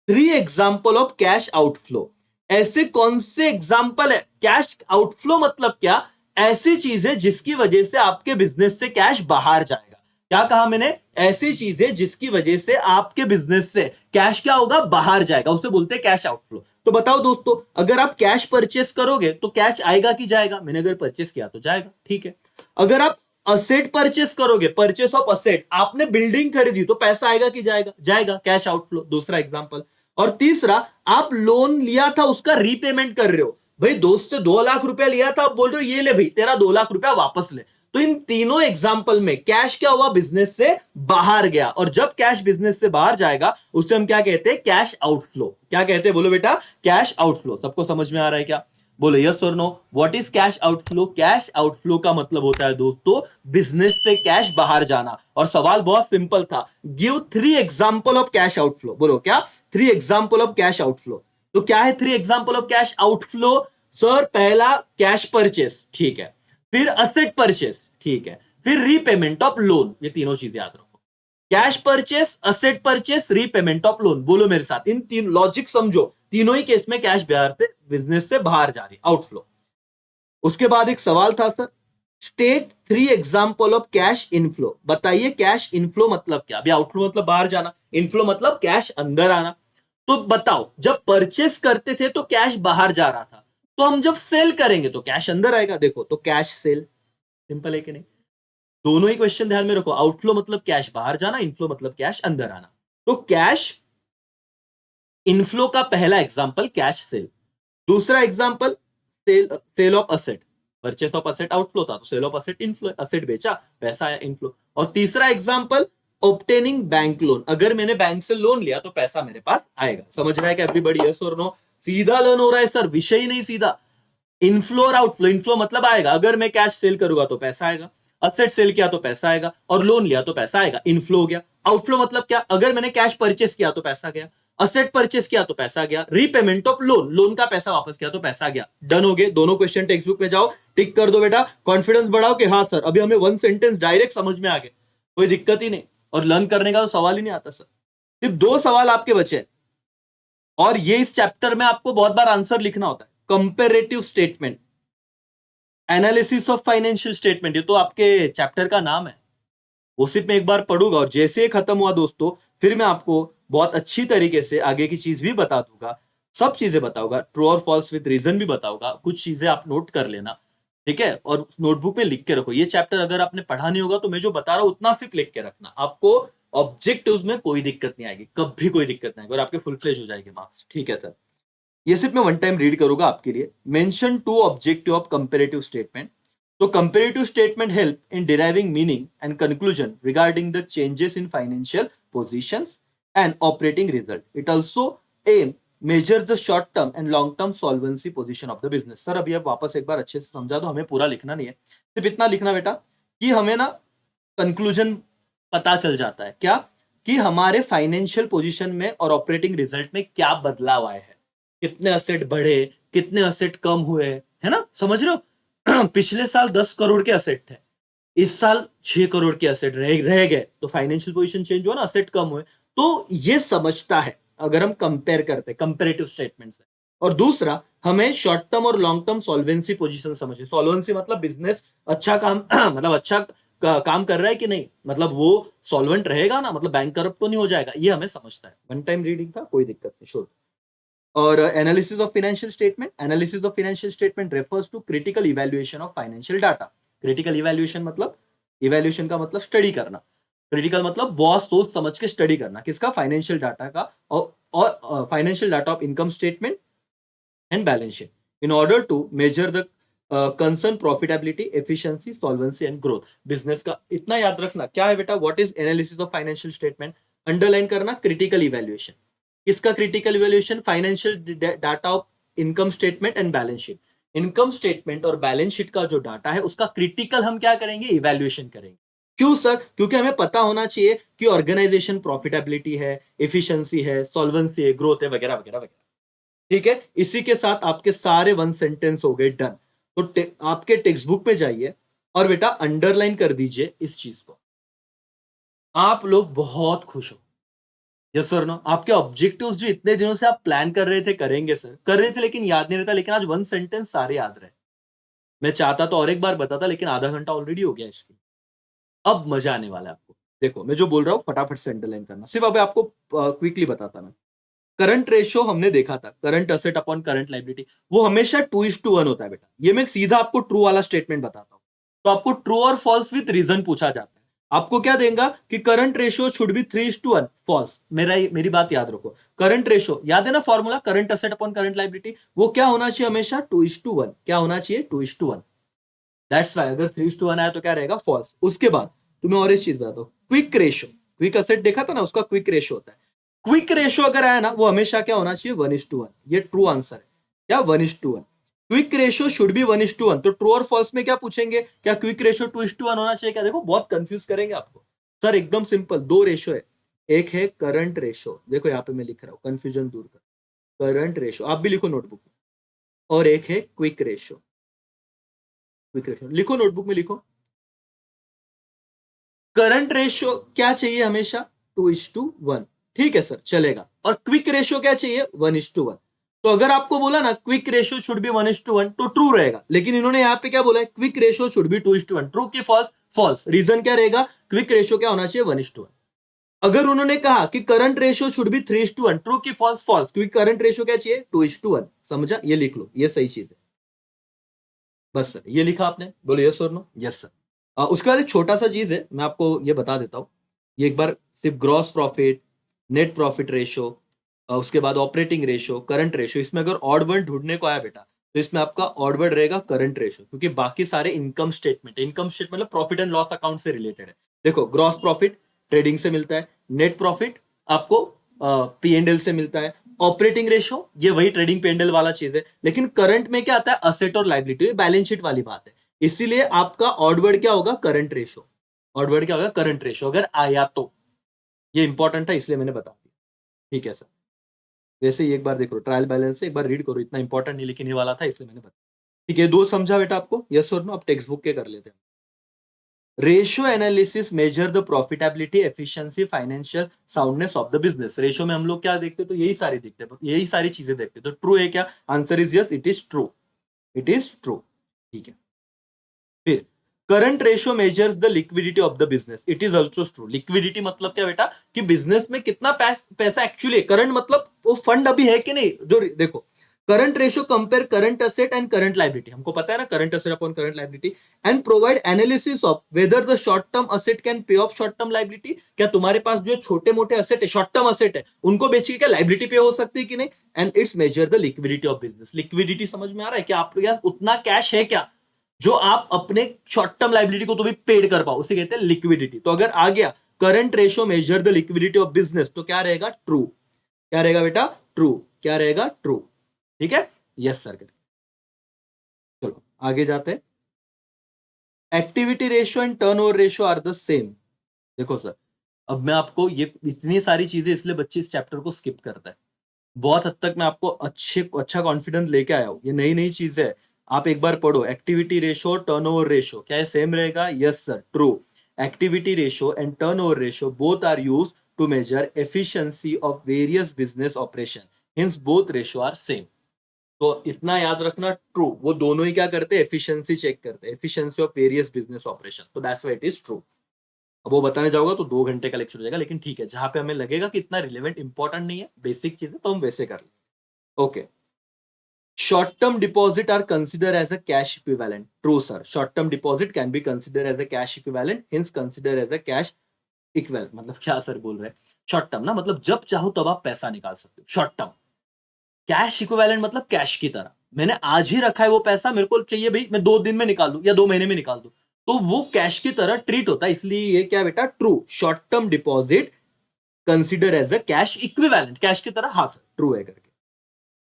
3 example of cash outflow, ऐसे कौन से एग्जाम्पल है, कैश आउटफ्लो मतलब क्या, ऐसी चीजें जिसकी वजह से आपके बिजनेस से कैश बाहर जाएगा। क्या कहा मैंने, ऐसी चीजें जिसकी वजह से आपके बिजनेस से कैश क्या होगा, बाहर जाएगा, उसे बोलते हैं कैश आउटफ्लो। तो बताओ दोस्तों, अगर आप कैश परचेस करोगे तो कैश आएगा कि जाएगा, मैंने अगर परचेस किया तो जाएगा, ठीक है। अगर आप असेट परचेस करोगे, परचेस ऑफ असेट, आपने बिल्डिंग खरीदी तो पैसा आएगा कि जाएगा, जाएगा, कैश आउटफ्लो, दूसरा एग्जांपल। और तीसरा, आप लोन लिया था उसका रीपेमेंट कर रहे हो, भाई दोस्त से 2 लाख रुपया लिया था, आप बोल रहे हो ये ले भाई तेरा 2 लाख रुपया वापस ले। तो इन तीनों एग्जाम्पल में कैश क्या हुआ, बिजनेस से बाहर गया, और जब कैश बिजनेस से बाहर जाएगा उसे हम क्या कहते हैं, कैश आउटफ्लो। क्या कहते हैं बोलो बेटा, कैश आउटफ्लो। सबको समझ में आ रहा है क्या, बोलो यस और no. What is cash outflow, cash outflow का मतलब होता है दोस्तों बिजनेस से कैश बाहर जाना। और सवाल बहुत सिंपल था, give 3 example of cash outflow, बोलो क्या, 3 एग्जांपल ऑफ कैश आउटफ्लो। तो क्या है 3 example of cash outflow, sir पहला कैश परचेस, ठीक है, फिर असेट परचेस, ठीक है, फिर रीपेमेंट ऑफ लोन, ये तीनों चीजें याद रखो, cash purchase, asset purchase, repayment of loan. बोलो मेरे साथ, इन तीन लॉजिक समझो, तीनों ही केस में कैश बाहर से, बिजनेस से बाहर जा रही, आउटफ्लो। उसके बाद एक सवाल था sir, state 3 example of cash inflow, बताइए कैश इनफ्लो मतलब क्या। अभी आउटफ्लो मतलब बाहर जाना, इनफ्लो मतलब कैश अंदर आना। तो बताओ, जब परचेस करते थे तो कैश बाहर जा रहा था, तो हम जब सेल करेंगे तो कैश अंदर आएगा, देखो तो कैश सेल, सिंपल है कि नहीं। दोनों ही क्वेश्चन ध्यान में रखो, आउटफ्लो मतलब कैश बाहर जाना, इनफ्लो मतलब कैश अंदर आना। तो कैश इनफ्लो का पहला एग्जांपल कैश सेल, दूसरा example sale, sale of asset, purchase of asset outflow था तो sale of asset inflow, asset बेचा पैसा आया इनफ्लो। और तीसरा एग्जांपल ऑब्टेनिंग बैंक लोन, अगर मैंने बैंक से लोन लिया तो पैसा मेरे पास आएगा। समझ रहा है कि एवरीबॉडी, यस और नो? सीधा लर्न हो रहा है सर, विषय ही नहीं सीधा। इनफ्लो और आउटफ्लो, इनफ्लो मतलब आएगा, अगर मैं कैश सेल करूंगा तो पैसा आएगा, असेट सेल किया तो पैसा आएगा, और लोन लिया तो पैसा आएगा, इनफ्लो हो गया। आउटफ्लो मतलब क्या, अगर मैंने कैश परचेस किया तो पैसा गया, असेट परचेस किया तो पैसा गया, रीपेमेंट ऑफ लोन, लोन का पैसा वापस किया तो पैसा गया। डन हो गए दोनों क्वेश्चन। टेक्स्ट बुक में जाओ, टिक कर दो बेटा, कॉन्फिडेंस बढ़ाओ कि हाँ सर अभी हमें वन सेंटेंस डायरेक्ट समझ में आ गए, कोई दिक्कत ही नहीं, और लर्न करने का तो सवाल ही नहीं आता सर। सिर्फ 2 सवाल आपके बचे, और ये इस चैप्टर में आपको बहुत बार आंसर लिखना होता है। Comparative statement, analysis of financial statement, ये तो आपके चैप्टर का नाम है। वो सिर्फ मैं एक बार पढ़ूंगा, और जैसे ही खत्म हुआ दोस्तों, फिर मैं आपको बहुत अच्छी तरीके से आगे की चीज भी बता दूंगा, सब चीजें बताऊंगा, ट्रू और फॉल्स विद रीजन भी बताऊंगा। कुछ चीजें आप नोट कर लेना, ठीक है, और नोटबुक में लिख के रखो। ये चैप्टर अगर आपने पढ़ा नहीं होगा तो मैं जो बता रहा हूं उतना सिर्फ लिख के रखना, आपको ऑब्जेक्टिव्स में कोई दिक्कत नहीं आएगी, कभी कोई दिक्कत नहीं आएगी, और आपके फुल फ्लेज हो जाएंगे मार्क्स, ठीक है सर। ये सिर्फ मैं वन टाइम रीड करूंगा आपके लिए। Mention 2 objective of comparative statement. तो comparative statement help in deriving meaning and conclusion regarding the changes in financial positions and operating result. It also aim measure the short term and long term solvency position of the business. Sir अभी आप वापस एक बार अच्छे से समझा दो, हमें पूरा लिखना नहीं है, सिर्फ इतना लिखना बेटा कि हमें ना कंक्लूजन पता चल जाता है क्या, कि हमारे फाइनेंशियल पोजीशन में और ऑपरेटिंग रिजल्ट में क्या बदलाव आए हैं, कितने असेट बढ़े, कितने असेट कम हुए, है ना, समझ रहे हो? पिछले साल 10 करोड़ के असेट थे, इस साल 6 करोड़ के असेट रह गए, तो फाइनेंशियल पोजीशन चेंज हुआ ना, असेट कम हुए। तो ये समझता है अगर हम कंपेयर करते हैं कंपेरेटिव स्टेटमेंट से। और दूसरा, हमें शॉर्ट टर्म और लॉन्ग टर्म सॉल्वेंसी पोजीशन समझे। सॉल्वेंसी मतलब बिजनेस अच्छा काम मतलब अच्छा काम कर रहा है कि नहीं, मतलब वो सॉल्वेंट रहेगा ना, मतलब बैंक करप्ट तो नहीं हो जाएगा, ये हमें समझता है। वन टाइम रीडिंग था, कोई दिक्कत नहीं, श्योर। और analysis of financial statement, analysis of financial statement refers to critical evaluation of financial data. Critical evaluation मतलब, इवैल्यूएशन का मतलब स्टडी करना, क्रिटिकल मतलब बहुत सोच समझ के स्टडी करना, किसका, फाइनेंशियल डाटा का, और financial data of income statement and balance sheet in order to measure the concern profitability, efficiency, solvency and growth business का। इतना याद रखना क्या है बेटा, what is analysis of financial statement, underline करना क्रिटिकल इवैल्यूएशन। किसका critical evaluation, financial data of income statement and balance sheet. Income statement और बैलेंस शीट का जो डाटा है उसका क्रिटिकल हम क्या करेंगे, इवैल्यूएशन करेंगे। क्यों सर, क्योंकि हमें पता होना चाहिए कि ऑर्गेनाइजेशन प्रॉफिटेबिलिटी है, एफिशिएंसी है, सॉल्वेंसी है, ग्रोथ है, वगैरह वगैरह वगैरह, ठीक है। इसी के साथ आपके सारे वन सेंटेंस हो गए डन। तो आपके टेक्स्ट बुक में जाइए और बेटा अंडरलाइन कर दीजिए इस चीज को। आप लोग बहुत खुश हो, यस सर नो? आपके ऑब्जेक्टिव्स जो इतने दिनों से आप प्लान कर रहे थे, करेंगे सर, कर रहे थे लेकिन याद नहीं रहता, लेकिन आज वन सेंटेंस सारे याद रहे। मैं चाहता तो और एक बार बताता, लेकिन आधा घंटा ऑलरेडी हो गया इसकी। अब मजा आने वाला है आपको। देखो मैं जो बोल रहा हूं फटाफट से अंडरलाइन करना, सिर्फ अब आपको क्विकली बताता मैं। करंट रेशियो हमने देखा था, current asset upon current liability, वो हमेशा 2:1 होता है बेटा। ये मैं सीधा आपको ट्रू वाला स्टेटमेंट बताता हूं। तो आपको ट्रू और फॉल्स विद रीजन पूछा जाता है, आपको क्या देगा कि current ratio should be 3:1, false. मेरी बात याद रखो, करंट रेशियो याद है ना, formula current asset upon current liability, वो क्या होना चाहिए हमेशा, 2:1। क्या होना चाहिए, 2:1। दैट्स वाई अगर 3:1 आया तो क्या रहेगा, फॉल्स। उसके बाद तुम्हें और एक चीज बताता हूं, क्विक रेशियो, क्विक असेट देखा था ना, उसका क्विक रेशियो होता है। क्विक रेशियो अगर आया ना, वो हमेशा क्या होना चाहिए, 1:1। ये ट्रू आंसर है, क्या 1:1। Quick ratio should B 1:1। तो ट्रू और फॉल्स में क्या पूछेंगे, क्या क्विक रेशियो 2:1 होना चाहिए क्या? देखो बहुत कंफ्यूज करेंगे आपको सर, एकदम सिंपल, 2 रेशियो है। एक है करंट रेशियो, देखो यहाँ पे मैं लिख रहा हूं, कंफ्यूजन दूर कर, करंट रेशियो आप भी लिखो नोटबुक में, और एक है क्विक रेशियो। क्विक रेशियो लिखो नोटबुक में, लिखो करंट रेशियो क्या चाहिए हमेशा, 2:1, ठीक है सर चलेगा। और क्विक रेशियो क्या चाहिए, 1:1। तो अगर आपको बोला ना क्विक रेशियो शुड बी 1:1 तो ट्रू रहेगा, लेकिन इन्होंने यहाँ पे क्या बोला है, quick ratio should B 2:1, true की फॉल्स, फॉल्स। रीजन क्या रहेगा, क्विक रेशियो क्या होना चाहिए, 1:1। अगर उन्होंने कहा कि current ratio should be 3:1, true की फॉल्स, फॉल्स, क्योंकि करंट रेशियो क्या चाहिए, 2:1। समझा, ये लिख लो, ये सही चीज है। बस सर ये लिखा आपने, बोलो यस और नो, यस सर। उसके बाद एक छोटा सा चीज है, मैं आपको ये बता देता हूँ। ये एक बार सिर्फ gross profit, net profit ratio, उसके बाद ऑपरेटिंग रेशियो, करंट रेशियो, इसमें अगर ऑड वर्ड ढूंढने को आया बेटा, तो इसमें आपका ऑड वर्ड रहेगा करंट रेशियो, क्योंकि बाकी सारे इनकम स्टेटमेंट, इनकम स्टेटमेंट मतलब प्रॉफिट एंड लॉस अकाउंट से रिलेटेड है। देखो ग्रॉस प्रॉफिट ट्रेडिंग से मिलता है, नेट प्रॉफिट आपको P&L से मिलता है, ऑपरेटिंग रेशो ये वही ट्रेडिंग P&L वाला चीज है, लेकिन करंट में क्या आता है, असेट और लाइबिलिटी, बैलेंस शीट वाली बात है, इसीलिए आपका ऑड वर्ड क्या होगा, करंट रेशो। ऑड वर्ड क्या होगा, करंट रेशो अगर आया तो। ये इंपॉर्टेंट था इसलिए मैंने बता दिया, ठीक है सर। वैसे ही एक बार देखो ट्रायल बैलेंस से एक बार रीड करो, इतना इंपॉर्टेंट नहीं लेकिन ये वाला था इसलिए मैंने बताया, ठीक है। दो समझा बेटा आपको, यस और नो। अब टेक्स्ट बुक के कर लेते हैं। Ratio analysis measure the profitability, efficiency, financial soundness of the business. Ratio में हम लोग क्या देखते हैं, तो यही सारी देखते हैं, यही सारी चीजें देखते हैं। तो ट्रू है क्या, answer is yes, it is true, it is true, ठीक है। फिर current ratio measures the liquidity of the business, it is also true. Liquidity मतलब क्या बेटा, कि बिजनेस में कितना पैसा एक्चुअली, करंट मतलब वो फंड अभी है कि नहीं, जो देखो current ratio compare current asset and current liability, हमको पता है ना, current asset upon current liability, and provide analysis of whether the short term asset can pay of short term liability. क्या तुम्हारे पास जो छोटे मोटे असेट है, शॉर्ट टर्म असेट है, उनको बेच के क्या लाइबिलिटी पे हो सकती है कि नहीं, and it's measure the liquidity of business. Liquidity समझ में आ रहा है कि आपके पास उतना कैश है क्या जो आप अपने शॉर्ट टर्म लाइबिलिटी को तो भी पेड कर पाओ, उसे कहते हैं लिक्विडिटी। तो अगर आ गया current ratio measure the liquidity of business, तो क्या रहेगा, ट्रू। क्या रहेगा बेटा, ट्रू। क्या रहेगा, ट्रू, ठीक है, यस सर। चलो आगे जाते हैं। Activity ratio and turnover ratio are the same. देखो सर, अब मैं आपको ये इतनी सारी चीजें इसलिए बच्चे इस चैप्टर को स्किप करता है, बहुत हद तक मैं आपको अच्छा कॉन्फिडेंस लेके आया हूं, ये नई नई चीजें है, आप एक बार पढ़ो। एक्टिविटी रेशियो, टर्नओवर रेशियो, क्या ये सेम रहेगा, yes sir, true. Activity ratio and turnover ratio both are used to measure efficiency of various business operation, hence both ratio are same. तो इतना याद रखना, ट्रू, वो दोनों ही क्या करते हैं, एफिशिएंसी चेक करते हैं, efficiency of various business operation, तो that's why it is true. अब वो बताने जाओगा तो 2 घंटे का लेक्चर हो जाएगा, लेकिन ठीक है, जहां पे हमें लगेगा कि इतना रिलेवेंट इंपॉर्टेंट नहीं है, बेसिक चीज है, तो हम वैसे कर लेंगे, okay. Short term deposit are consider as a cash equivalent, true sir. Short term deposit can be consider as a cash equivalent, hence consider as a cash equal. मतलब क्या सर बोल रहे हैं, शॉर्ट टर्म ना मतलब जब चाहो तब आप पैसा निकाल सकते हो, शॉर्ट टर्म। कैश इक्विवेलेंट मतलब कैश की तरह, मैंने आज ही रखा है वो पैसा, मेरे को चाहिए भाई मैं 2 दिन में निकाल दूं या 2 महीने में निकाल दूं, तो वो कैश की तरह ट्रीट होता है, इसलिए ये क्या बेटा, true. Short term deposit consider as a cash equivalent, cash की तरह, हाँ सर ट्रू है करके।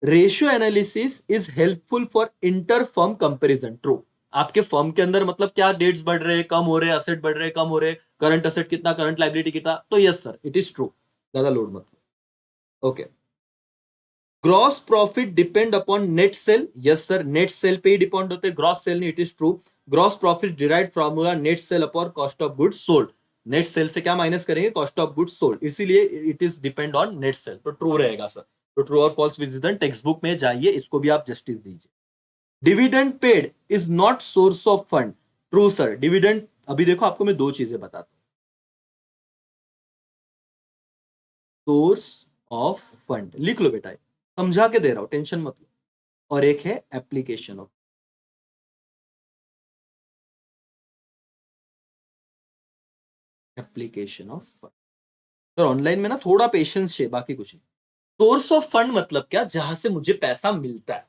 Ratio analysis is helpful for inter firm comparison, true. आपके फर्म के अंदर मतलब क्या, डेट्स बढ़ रहे हैं, कम हो रहे, असेट बढ़ रहे, कम हो रहे, करंट असेट कितना, करंट लाइबिलिटी कितना, तो yes sir it is true, ज्यादा लोड मत, okay. Gross profit depend upon net cell, yes sir, net cell पे ही डिपेंड होते हैं, ग्रॉस सेल नहीं, it is true. Gross profit derived formula net sale upon cost of goods sold, net cell से क्या माइनस करेंगे, कॉस्ट ऑफ गुड्स सोल्ड, इसीलिए it is depend on net cell, तो ट्रू रहेगा सर। तो ट्रू और फॉल्स विजिटन टेक्स्ट बुक में जाइए, इसको भी आप जस्टिस दीजिए। Dividend paid is not source of fund, true sir. Dividend, अभी देखो आपको मैं 2 चीजें बताता हूं, सोर्स ऑफ फंड लिख लो बेटा, समझा के दे रहा हूं, टेंशन मत लो, और एक है application of, application of fund. तो ऑनलाइन में ना थोड़ा पेशेंस चाहिए, बाकी कुछ नहीं। सोर्स ऑफ फंड मतलब क्या, जहां से मुझे पैसा मिलता है,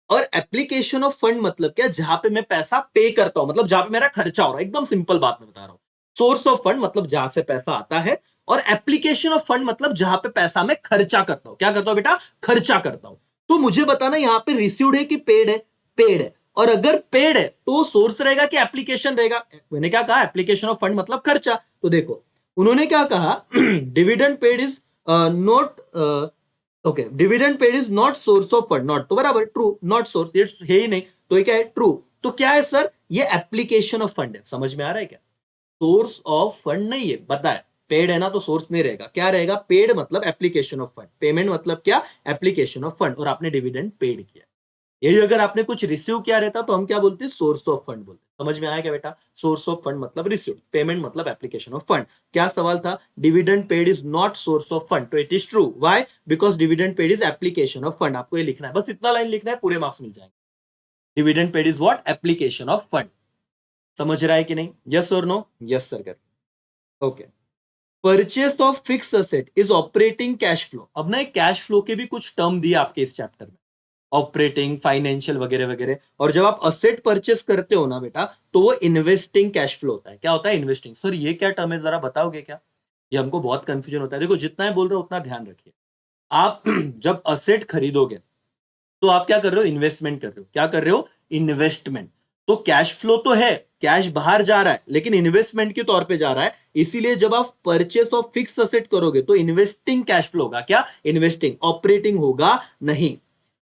और एप्लीकेशन ऑफ फंड मतलब क्या, जहां पे मैं पैसा पे करता हूं, मतलब जहां पे मेरा खर्चा हो रहा है, एकदम सिंपल बात मैं बता रहा हूं। सोर्स ऑफ फंड मतलब जहां से पैसा आता है, और एप्लीकेशन ऑफ फंड मतलब जहां पे पैसा मैं खर्चा करता हूं। क्या करता हूं बेटा, खर्चा करता हूं। तो मुझे बताना यहाँ पे रिसीव्ड है कि पेड है, पेड है, और अगर पेड है तो सोर्स रहेगा कि एप्लीकेशन रहेगा। मैंने क्या कहा, एप्लीकेशन ऑफ फंड मतलब खर्चा, तो देखो उन्होंने क्या कहा, dividend paid is not, okay, dividend paid is not source of fund, not, तो बराबर ट्रू, नॉट सोर्स, ये है ही नहीं, तो ये क्या है, ट्रू। तो क्या है सर, ये एप्लीकेशन ऑफ फंड है, समझ में आ रहा है क्या, सोर्स ऑफ फंड नहीं है, बताए, पेड है ना तो सोर्स नहीं रहेगा, क्या रहेगा, पेड मतलब एप्लीकेशन ऑफ फंड, पेमेंट मतलब क्या, एप्लीकेशन ऑफ फंड, और आपने डिविडेंड पेड किया। यही अगर आपने कुछ रिसीव किया रहता तो हम क्या बोलते, सोर्स ऑफ फंड बोलते। समझ में आया क्या बेटा, सोर्स ऑफ फंड मतलब रिसीव, पेमेंट मतलब एप्लीकेशन ऑफ फंड। क्या सवाल था, dividend paid is not source of fund, तो it is true, why, because dividend paid is application of fund. आपको ये लिखना है, बस इतना लाइन लिखना है, पूरे मार्क्स मिल जाएंगे। Dividend paid is what, application of fund. समझ रहा है कि नहीं, यस और नो, यस सर कर, okay. Purchase of fix asset is operating cash flow. अब ना कैश फ्लो के भी कुछ टर्म दिए आपके इस चैप्टर में, ऑपरेटिंग, फाइनेंशियल वगैरह वगैरह, और जब आप असेट परचेस करते हो ना बेटा, तो वो इन्वेस्टिंग कैश फ्लो होता है। क्या होता है, इन्वेस्टिंग। सर ये क्या टर्म है, जरा बताओगे क्या, ये हमको बहुत कंफ्यूजन होता है। देखो जितना मैं बोल रहा हूं उतना ध्यान रखिए। आप जब असेट खरीदोगे तो आप क्या कर रहे हो, इन्वेस्टमेंट कर रहे हो। क्या कर रहे हो, इन्वेस्टमेंट। तो कैश फ्लो तो है, कैश बाहर जा रहा है, लेकिन इन्वेस्टमेंट के तौर पे जा रहा है। इसीलिए जब आप परचेस ऑफ फिक्स असेट करोगे तो इन्वेस्टिंग कैश फ्लो होगा। क्या, इन्वेस्टिंग, ऑपरेटिंग होगा नहीं।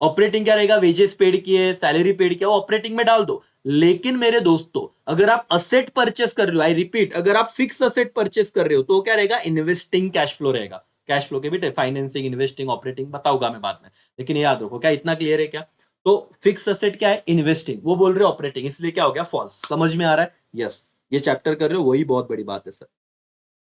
ऑपरेटिंग क्या रहेगा, वेजेस पेड किए, सैलरी पेड किया, वो ऑपरेटिंग में डाल दो। लेकिन मेरे दोस्तों अगर आप असेट परचेस कर रहे हो, आई रिपीट, अगर आप फिक्स असेट परचेस कर रहे हो तो क्या रहेगा, इन्वेस्टिंग कैश फ्लो रहेगा। कैश फ्लो के भी फाइनेंसिंग, इन्वेस्टिंग, ऑपरेटिंग बताऊंगा मैं बाद में, लेकिन याद रखो। क्या इतना क्लियर है क्या? तो फिक्स असेट क्या है, इन्वेस्टिंग, वो बोल रहे हो ऑपरेटिंग, इसलिए क्या हो गया, फॉल्स। समझ में आ रहा है? यस, ये चैप्टर कर रहे हो वही बहुत बड़ी बात है sir.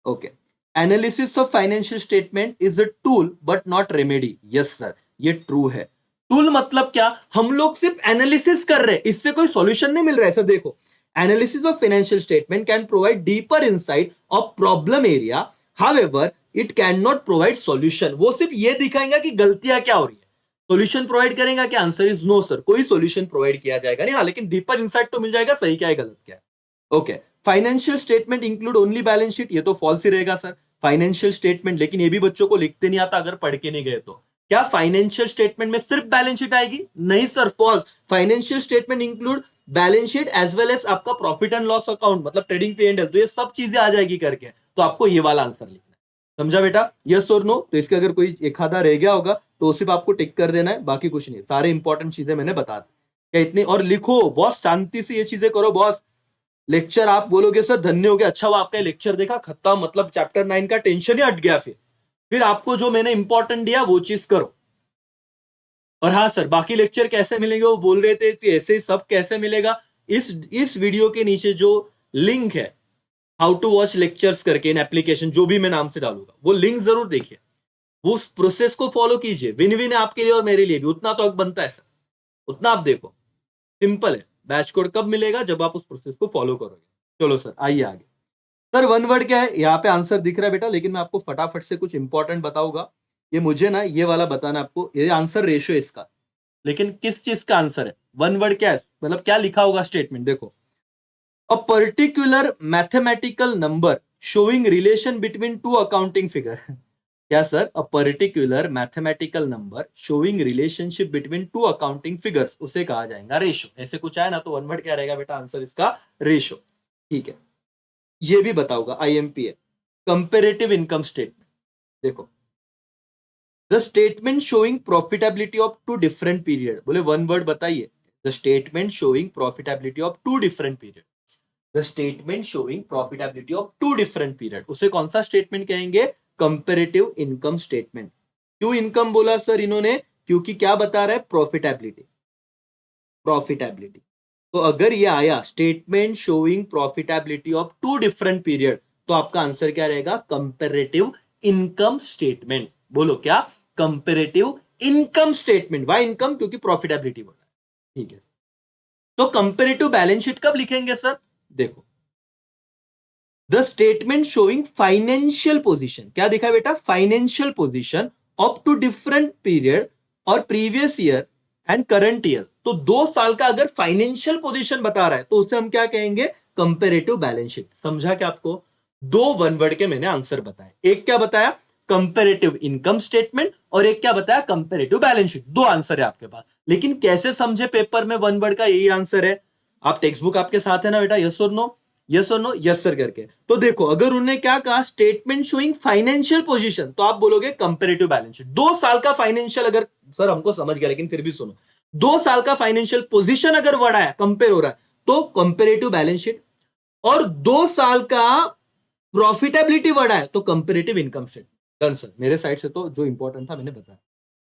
Okay, analysis of financial statement is a tool but not remedy. Yes sir, ये ट्रू है। टूल मतलब क्या, हम लोग सिर्फ एनालिसिस कर रहे हैं, इससे कोई सॉल्यूशन नहीं मिल रहा है सर। देखो, analysis of financial statement can provide deeper insight of problem area, however it can not provide solution. वो सिर्फ ये दिखाएगा कि गलतियां क्या हो रही है। सॉल्यूशन प्रोवाइड करेगा क्या? आंसर इज नो सर, कोई सॉल्यूशन प्रोवाइड किया जाएगा नहीं। हाँ, लेकिन डीपर इंसाइट तो मिल जाएगा, सही क्या है गलत क्या है। Okay, financial statement include only balance sheet, ये तो फॉल्स ही रहेगा सर। फाइनेंशियल स्टेटमेंट, लेकिन ये भी बच्चों को लिखते नहीं आता अगर पढ़ के नहीं गए तो। क्या फाइनेंशियल स्टेटमेंट में सिर्फ बैलेंस शीट आएगी? नहीं sir, false. Financial statement include balance sheet as well as आपका प्रॉफिट एंड लॉस अकाउंट, मतलब ट्रेडिंग पे एंड, तो ये सब चीजें आ जाएगी करके। तो आपको ये वाला आंसर लिखना है। समझा बेटा? यस और नो? तो इसका अगर कोई एक आधा रह गया होगा तो सिर्फ आपको टिक कर देना है, बाकी कुछ नहीं। सारे इंपॉर्टेंट चीजें मैंने बता दी। क्या इतनी? और लिखो बॉस, शांति से ये चीजें करो बॉस। लेक्चर आप बोलोगे सर धन्य हो गया, अच्छा वो आपका लेक्चर देखा, खत्म, मतलब चैप्टर 9 का टेंशन ही हट गया। फिर आपको जो मैंने इंपॉर्टेंट दिया वो चीज करो। और हाँ सर, बाकी लेक्चर कैसे मिलेंगे वो बोल रहे थे, तो ऐसे ही सब कैसे मिलेगा, इस वीडियो के नीचे जो लिंक है, हाउ टू वॉच लेक्चर्स करके इन एप्लीकेशन, जो भी मैं नाम से डालूंगा, वो लिंक जरूर देखिए। वो उस प्रोसेस को फॉलो कीजिए। विन विन है आपके लिए और मेरे लिए भी, उतना तो हक बनता है सर, उतना आप देखो। सिंपल है। बैच कोड कब मिलेगा? जब आप उस प्रोसेस को फॉलो करोगे। चलो सर, आइए आगे। सर वन वर्ड क्या है? यहाँ पे आंसर दिख रहा है बेटा, लेकिन मैं आपको फटाफट से कुछ इंपॉर्टेंट बताऊंगा। ये मुझे ना ये वाला बताना आपको, ये आंसर रेशियो इसका। लेकिन किस चीज का आंसर है? वन वर्ड क्या है, मतलब क्या लिखा होगा स्टेटमेंट, देखो। A particular mathematical number showing relation between two accounting figure. क्या sir? A particular mathematical number showing relationship between two accounting figures, उसे कहा जाएगा रेशो। ऐसे कुछ आए ना तो वन वर्ड क्या रहेगा बेटा? आंसर इसका रेशो। ठीक है, ये भी बताऊंगा, आईएमपी है। कंपेरेटिव इनकम स्टेटमेंट, देखो। The statement showing profitability of two different period, बोले वन वर्ड बताइए। The statement showing profitability of two different period. The statement showing profitability of two different period, उसे कौन सा स्टेटमेंट कहेंगे? Comparative income statement. क्यों इनकम बोला सर इन्होंने? क्योंकि क्या बता रहा है? प्रॉफिटेबिलिटी। प्रॉफिटेबिलिटी। तो अगर ये आया statement showing profitability of two different period, तो आपका आंसर क्या रहेगा? Comparative income statement. बोलो क्या? Comparative income statement. Why income? क्योंकि प्रॉफिटेबिलिटी बोला। ठीक है, तो कंपेरेटिव बैलेंस शीट कब लिखेंगे सर? देखो, the statement showing financial position, क्या दिखा है बेटा? Financial position of two different period और previous year and current year. तो 2 साल का अगर फाइनेंशियल पोजीशन बता रहा है तो उसे हम क्या कहेंगे? Comparative balance sheet. समझा क्या आपको? 2 वन वर्ड के मैंने आंसर बताए। एक क्या बताया? कंपेरेटिव इनकम स्टेटमेंट, और एक क्या बताया? Comparative balance sheet. 2 आंसर है आपके पास, लेकिन कैसे समझे पेपर में वन वर्ड का यही आंसर है। आप टेक्स्ट बुक आपके साथ है ना बेटा? यस और नो? यस और नो? यस सर करके। तो देखो, अगर उन्होंने क्या कहा? स्टेटमेंट शोइंग फाइनेंशियल पोजीशन, तो आप बोलोगे कंपेरेटिव बैलेंस शीट। 2 साल का फाइनेंशियल, अगर सर हमको समझ गया, लेकिन फिर भी सुनो, 2 साल का फाइनेंशियल पोजीशन अगर वर्ड आया, कंपेयर हो रहा है, तो कंपेरेटिव बैलेंस शीट। और 2 साल का प्रॉफिटेबिलिटी वर्ड आया तो comparative income statement. Done sir, मेरे साइड से तो जो इंपॉर्टेंट था मैंने बताया।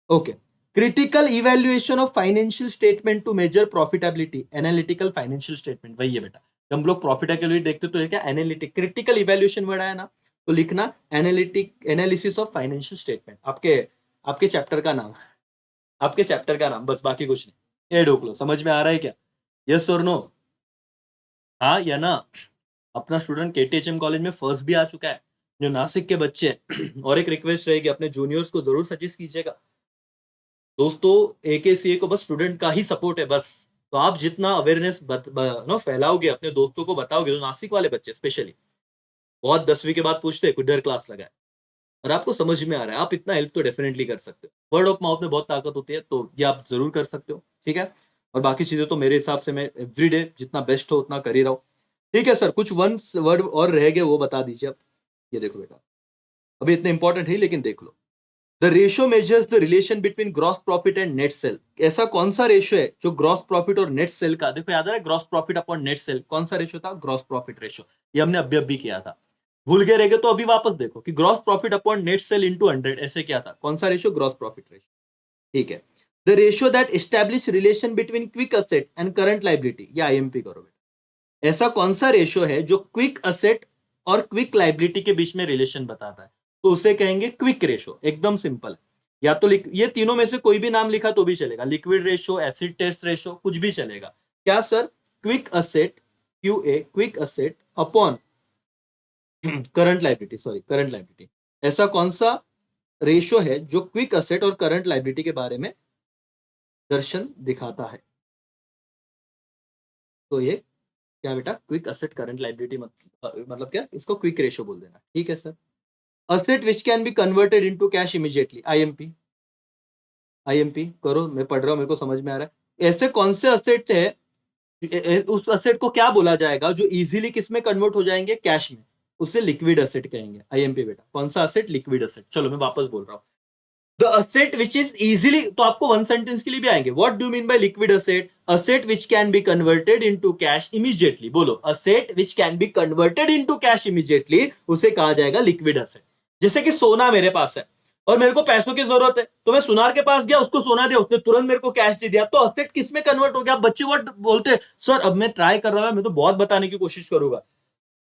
Okay, critical evaluation of financial statement to measure profitability, analytical financial statement, वही है बेटा। जब हम लोग प्रॉफिटेबिलिटी देखते तो क्या? एनालिटिक। क्रिटिकल इवेल्युएशन वर्ड आया ना, तो लिखना analytic, analysis of financial statement. आपके आपके चैप्टर का नाम, आपके चैप्टर का नाम, बस, बाकी कुछ नहीं। ये ढोक लो। समझ में आ रहा है क्या? यस और नो? हाँ या ना? अपना स्टूडेंट केटीएचएम कॉलेज में फर्स्ट भी आ चुका है, जो नासिक के बच्चे हैं। और एक रिक्वेस्ट रहेगी, अपने जूनियर्स को जरूर सजेस्ट कीजिएगा दोस्तों। एकेसीए को बस स्टूडेंट का ही सपोर्ट है बस। तो आप जितना अवेयरनेस फैलाओगे, अपने दोस्तों को बताओगे, तो नासिक वाले बच्चे स्पेशली, बहुत 10वीं के बाद पूछते हैं कोई डर क्लास लगाए और आपको समझ में आ रहा है, आप इतना हेल्प तो डेफिनेटली कर सकते हो। वर्ड ऑफ माउथ में बहुत ताकत होती है, तो ये आप जरूर कर सकते हो, ठीक है। और बाकी चीजें तो मेरे हिसाब से मैं एवरीडे जितना बेस्ट हो उतना कर ही रहा हूँ। ठीक है सर, कुछ वन वर्ड और रह गए वो बता दीजिए आप। ये देखो बेटा, अभी इतने इंपॉर्टेंट है लेकिन देख लो। The ratio measures the relation between gross profit and net sale. ऐसा कौन सा रेशियो है जो ग्रॉस प्रॉफिट और नेट सेल का, देखो याद आ रहा है, gross profit upon net sale कौन सा रेशियो था? Gross profit ratio. ये हमने अभी अभी किया था, भूल गए रहेंगे तो अभी वापस देखो कि gross profit upon net cell into 100 ऐसे क्या था, कौन सा रेशियो? ग्रॉस प्रॉफिट रेशियो, ठीक है। The ratio that establish relation between quick asset and current liability, या आईएमपी करो बेटा। ऐसा कौन सा रेशियो है जो क्विक असेट और क्विक लाइबिलिटी के बीच में रिलेशन बताता है? तो उसे कहेंगे क्विक रेशियो, एकदम सिंपल है। या तो ये तीनों में से कोई भी नाम लिखा तो भी चलेगा, liquid ratio, acid test ratio, कुछ भी चलेगा। क्या sir? Quick asset, Q A, quick asset upon current liability, sorry current liability. ऐसा कौन सा रेशियो है जो क्विक असेट और करंट लाइबिलिटी के बारे में दर्शन दिखाता है? तो ये क्या बेटा? क्विक असेट करंट लाइबिलिटी मतलब क्या? इसको क्विक रेशियो बोल देना, ठीक है sir. Asset which can be converted into cash immediately, IMP. IMP करो, मैं पढ़ रहा हूं, मेरे को समझ में आ रहा है। ऐसे कौन से असेट है, उस असेट को क्या बोला जाएगा जो इजीली किस में कन्वर्ट हो जाएंगे? कैश में। उसे लिक्विड असेट कहेंगे, आईएमपी बेटा। कौन सा असेट? Liquid asset. चलो मैं वापस बोल रहा हूं। The asset which is easily, तो आपको वन सेंटेंस के लिए भी आएंगे। What do mean by liquid asset? Asset which can be converted into cash immediately. बोलो, asset which can be converted into cash immediately, उसे कहा जाएगा लिक्विड असेट। जैसे कि सोना मेरे पास है और मेरे को पैसों की जरूरत है, तो मैं सुनार के पास गया, उसको सोना दिया, उसने तुरंत मेरे को कैश दे दिया, तो असेट किस में कन्वर्ट हो गया? बच्चे वर्ड बोलते सर, अब मैं ट्राई कर रहा हूं, मैं तो बहुत बताने की कोशिश करूंगा,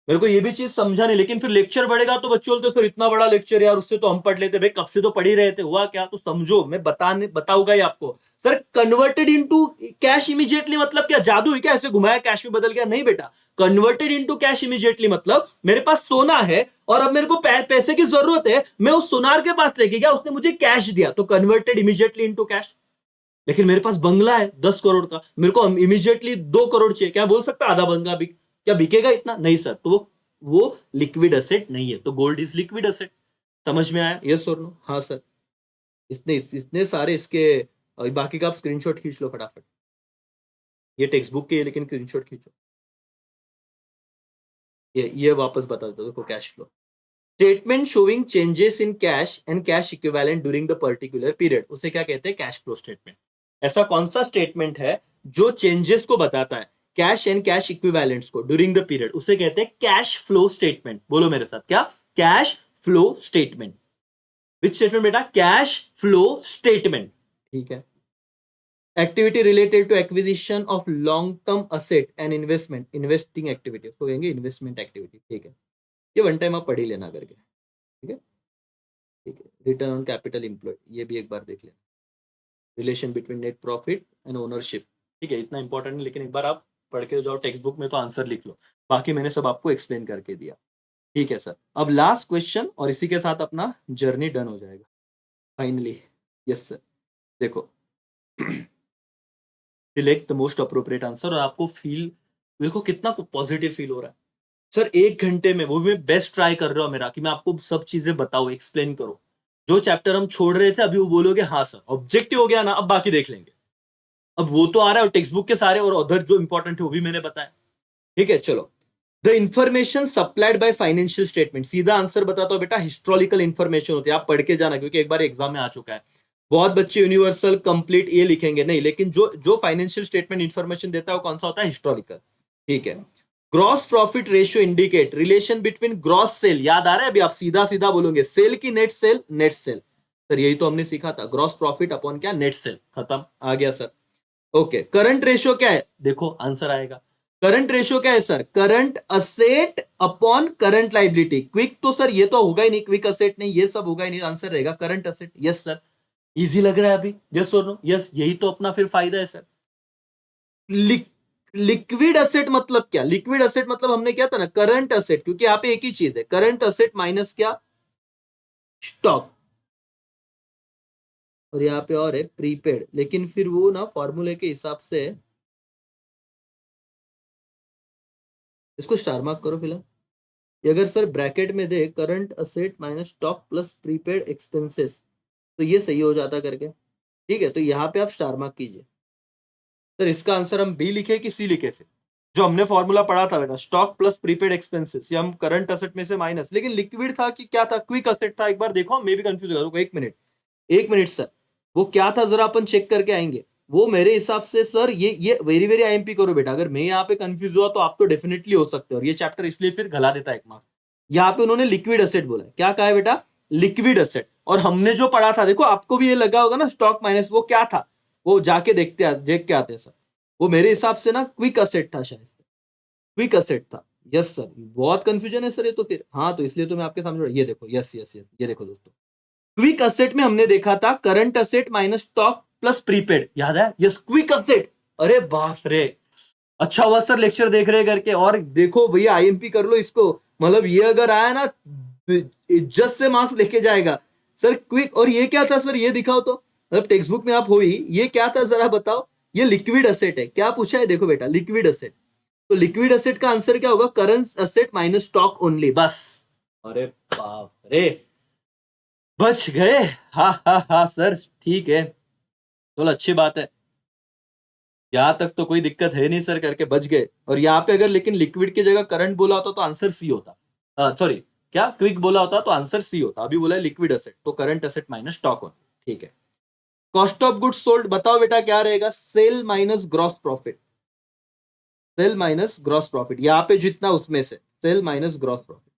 मेरे को ये भी चीज समझा नहीं, लेकिन फिर लेक्चर बढ़ेगा तो बच्चे बोलते सर इतना बड़ा लेक्चर यार, उससे तो हम पढ़ लेते। भाई कब से तो पढ़ ही रहे थे, हुआ क्या? तो समझो, मैं बताऊंगा ही आपको। Sir converted into cash immediately मतलब क्या? जादू है क्या? ऐसे घुमाया कैश में बदल गया? नहीं बेटा। कन्वर्टेड इनटू कैश इमीडिएटली मतलब मेरे पास सोना है और अब मेरे को पैसे की जरूरत है, मैं उस सुनार के पास लेके गया, उसने मुझे कैश दिया, तो कन्वर्टेड इमीडिएटली इनटू कैश। लेकिन मेरे पास बंगला है 10 करोड़ का, मेरे को इमीडिएटली 2 करोड़ चाहिए, क्या बोल सकता आधा बंगला भी क्या बिकेगा इतना? नहीं सर, तो वो लिक्विड असेट नहीं है। तो गोल्ड इज लिक्विड असेट। समझ में आया? यस और नो? हाँ सर। इतने इतने सारे इसके, बाकी का आप स्क्रीनशॉट खींच लो फटाफट। ये टेक्स्ट बुक के, लेकिन स्क्रीनशॉट खींचो। ये वापस बता दो, देखो cash flow statement showing changes in cash and cash equivalent during the particular period, उसे क्या कहते हैं? Cash flow statement. ऐसा कौन सा स्टेटमेंट है जो चेंजेस को बताता है, कैश एंड कैश इक्विवेलेंट्स को ड्यूरिंग द पीरियड? उसे कहते हैं कैश फ्लो स्टेटमेंट। बोलो मेरे साथ, क्या? Cash flow statement. Which statement बेटा? कैश फ्लो स्टेटमेंट, ठीक है। Activity related to acquisition of long term asset and investment, investing activity तो कहेंगे इन्वेस्टमेंट एक्टिविटी, ठीक है। ये वन टाइम आप पढ़ ही लेना करके, ठीक है। ठीक है, रिटर्न ऑन कैपिटल एम्प्लॉयड, ये भी एक बार देख लेना। Relation between net profit and ownership, ठीक है, इतना इंपॉर्टेंट नहीं, लेकिन एक बार आप पढ़ के जाओ टेक्स्ट बुक में तो आंसर लिख लो। बाकी मैंने सब आपको एक्सप्लेन करके दिया, ठीक है सर। अब लास्ट क्वेश्चन और इसी के साथ अपना जर्नी डन हो जाएगा फाइनली। यस सर, देखो select the most appropriate answer, और आपको फील, देखो कितना पॉजिटिव फील हो रहा है सर। 1 घंटे में वो भी मैं बेस्ट ट्राई कर रहा हूं मेरा कि मैं आपको सब चीजें बताऊं, एक्सप्लेन करूं। जो चैप्टर हम छोड़ रहे थे अभी वो बोलोगे हाँ सर ऑब्जेक्टिव हो गया ना, अब बाकी देख लेंगे। अब वो तो आ रहा है, और टेक्स्ट बुक के सारे और अदर जो इंपॉर्टेंट है वो भी मैंने बताया, ठीक है। चलो, the information supplied by financial statement, सीधा आंसर बताता हूं बेटा, हिस्टोरिकल इंफॉर्मेशन होती है, आप पढ़ के जाना, क्योंकि एक बार एग्जाम में आ चुका है। बहुत बच्चे यूनिवर्सल कंप्लीट ये लिखेंगे नहीं, लेकिन जो जो फाइनेंशियल स्टेटमेंट इंफॉर्मेशन देता है वो कौन सा होता है? हिस्टोरिकल, ठीक है। Gross profit ratio indicate relation between gross sale, याद आ रहा है? अभी आप सीधा सीधा बोलोगे सेल की net cell, net cell. Sir यही तो हमने सीखा था, ग्रॉस प्रॉफिट अपॉन क्या? नेट सेल, खत्म, आ गया सर। ओके, करंट रेशियो क्या है? देखो आंसर आएगा। करंट रेशियो क्या है sir? Current asset upon current liability. Quick तो सर ये तो होगा ही नहीं, क्विक असेट नहीं, ये सब होगा ही नहीं, आंसर रहेगा current asset. Yes sir, easy लग रहा है अभी? यस और नो? यस, यही तो अपना फिर फायदा है सर। लिक्विड असेट मतलब क्या? लिक्विड असेट मतलब हमने क्या था ना, करंट असेट, क्योंकि यहाँ पे एक ही चीज है, करंट असेट माइनस क्या? स्टॉक। और यहाँ पे और है प्रीपेड, लेकिन फिर वो ना फॉर्मूले के हिसाब से, इसको स्टार मार्क करो फिलहाल। ये अगर सर ब्रैकेट में दे current asset minus stock plus prepaid expenses तो ये सही हो जाता करके, ठीक है। तो यहाँ पे आप स्टार मार्क कीजिए। सर इसका आंसर हम बी लिखे कि सी लिखे? फिर जो हमने फॉर्मूला पढ़ा था बेटा, स्टॉक प्लस प्रीपेड एक्सपेंसेस, ये हम करंट असेट में से माइनस, लेकिन लिक्विड था कि क्या था? क्विक असेट था। एक बार देखो, मैं भी कंफ्यूज हो गया। एक मिनट, एक मिनट सर, वो क्या था जरा अपन चेक करके आएंगे। वो मेरे हिसाब से सर ये वेरी वेरी आईएमपी करो बेटा। अगर मैं यहाँ पे कंफ्यूज हुआ तो आप तो डेफिनेटली हो सकते हो, और ये चैप्टर इसलिए फिर गला देता है एक मार्क्स। यहाँ पे उन्होंने लिक्विड असेट बोला, क्या कहा है बेटा? Liquid asset. और हमने जो पढ़ा था, देखो आपको भी ये लगा होगा ना, स्टॉक माइनस वो क्या था, वो जाके देख के आते हैं सर। वो मेरे हिसाब से ना क्विक असेट था शायद से, क्विक असेट था। यस सर, बहुत कंफ्यूजन है सर ये तो फिर। हाँ, तो इसलिए तो मैं आपके सामने, ये देखो, यस यस यस, ये देखो दोस्तों, क्विक असेट में हमने देखा था current asset minus stock plus prepaid, याद है? Yes, quick asset. अरे बाप रे, अच्छा हुआ सर लेक्चर देख रहे करके। और देखो भैया, आईएमपी कर लो इसको, मतलब ये अगर आया ना, इज्जत से मार्क्स लेके जाएगा सर। क्विक, और ये क्या था सर, ये दिखाओ तो, मतलब टेक्स्ट बुक में आप हो ही, ये क्या था जरा बताओ। ये लिक्विड असेट है। क्या पूछा है? देखो बेटा, लिक्विड असेट। तो लिक्विड असेट का आंसर क्या होगा? Current asset minus stock only, बस। अरे बाप रे, बच गए। हा हा हा सर, ठीक है, चलो अच्छी बात है। यहां तक तो कोई दिक्कत है नहीं सर करके बच गए। और यहाँ पे अगर लेकिन लिक्विड की जगह करंट बोला होता तो आंसर सी होता। सॉरी, क्या क्विक बोला होता तो आंसर सी होता। अभी बोला है लिक्विड असेट, तो current asset minus stock on, ठीक है। कॉस्ट ऑफ गुड्स सोल्ड बताओ बेटा क्या रहेगा? Sale minus gross profit, sale minus gross profit. यहाँ पे जितना उसमें से sale minus gross profit,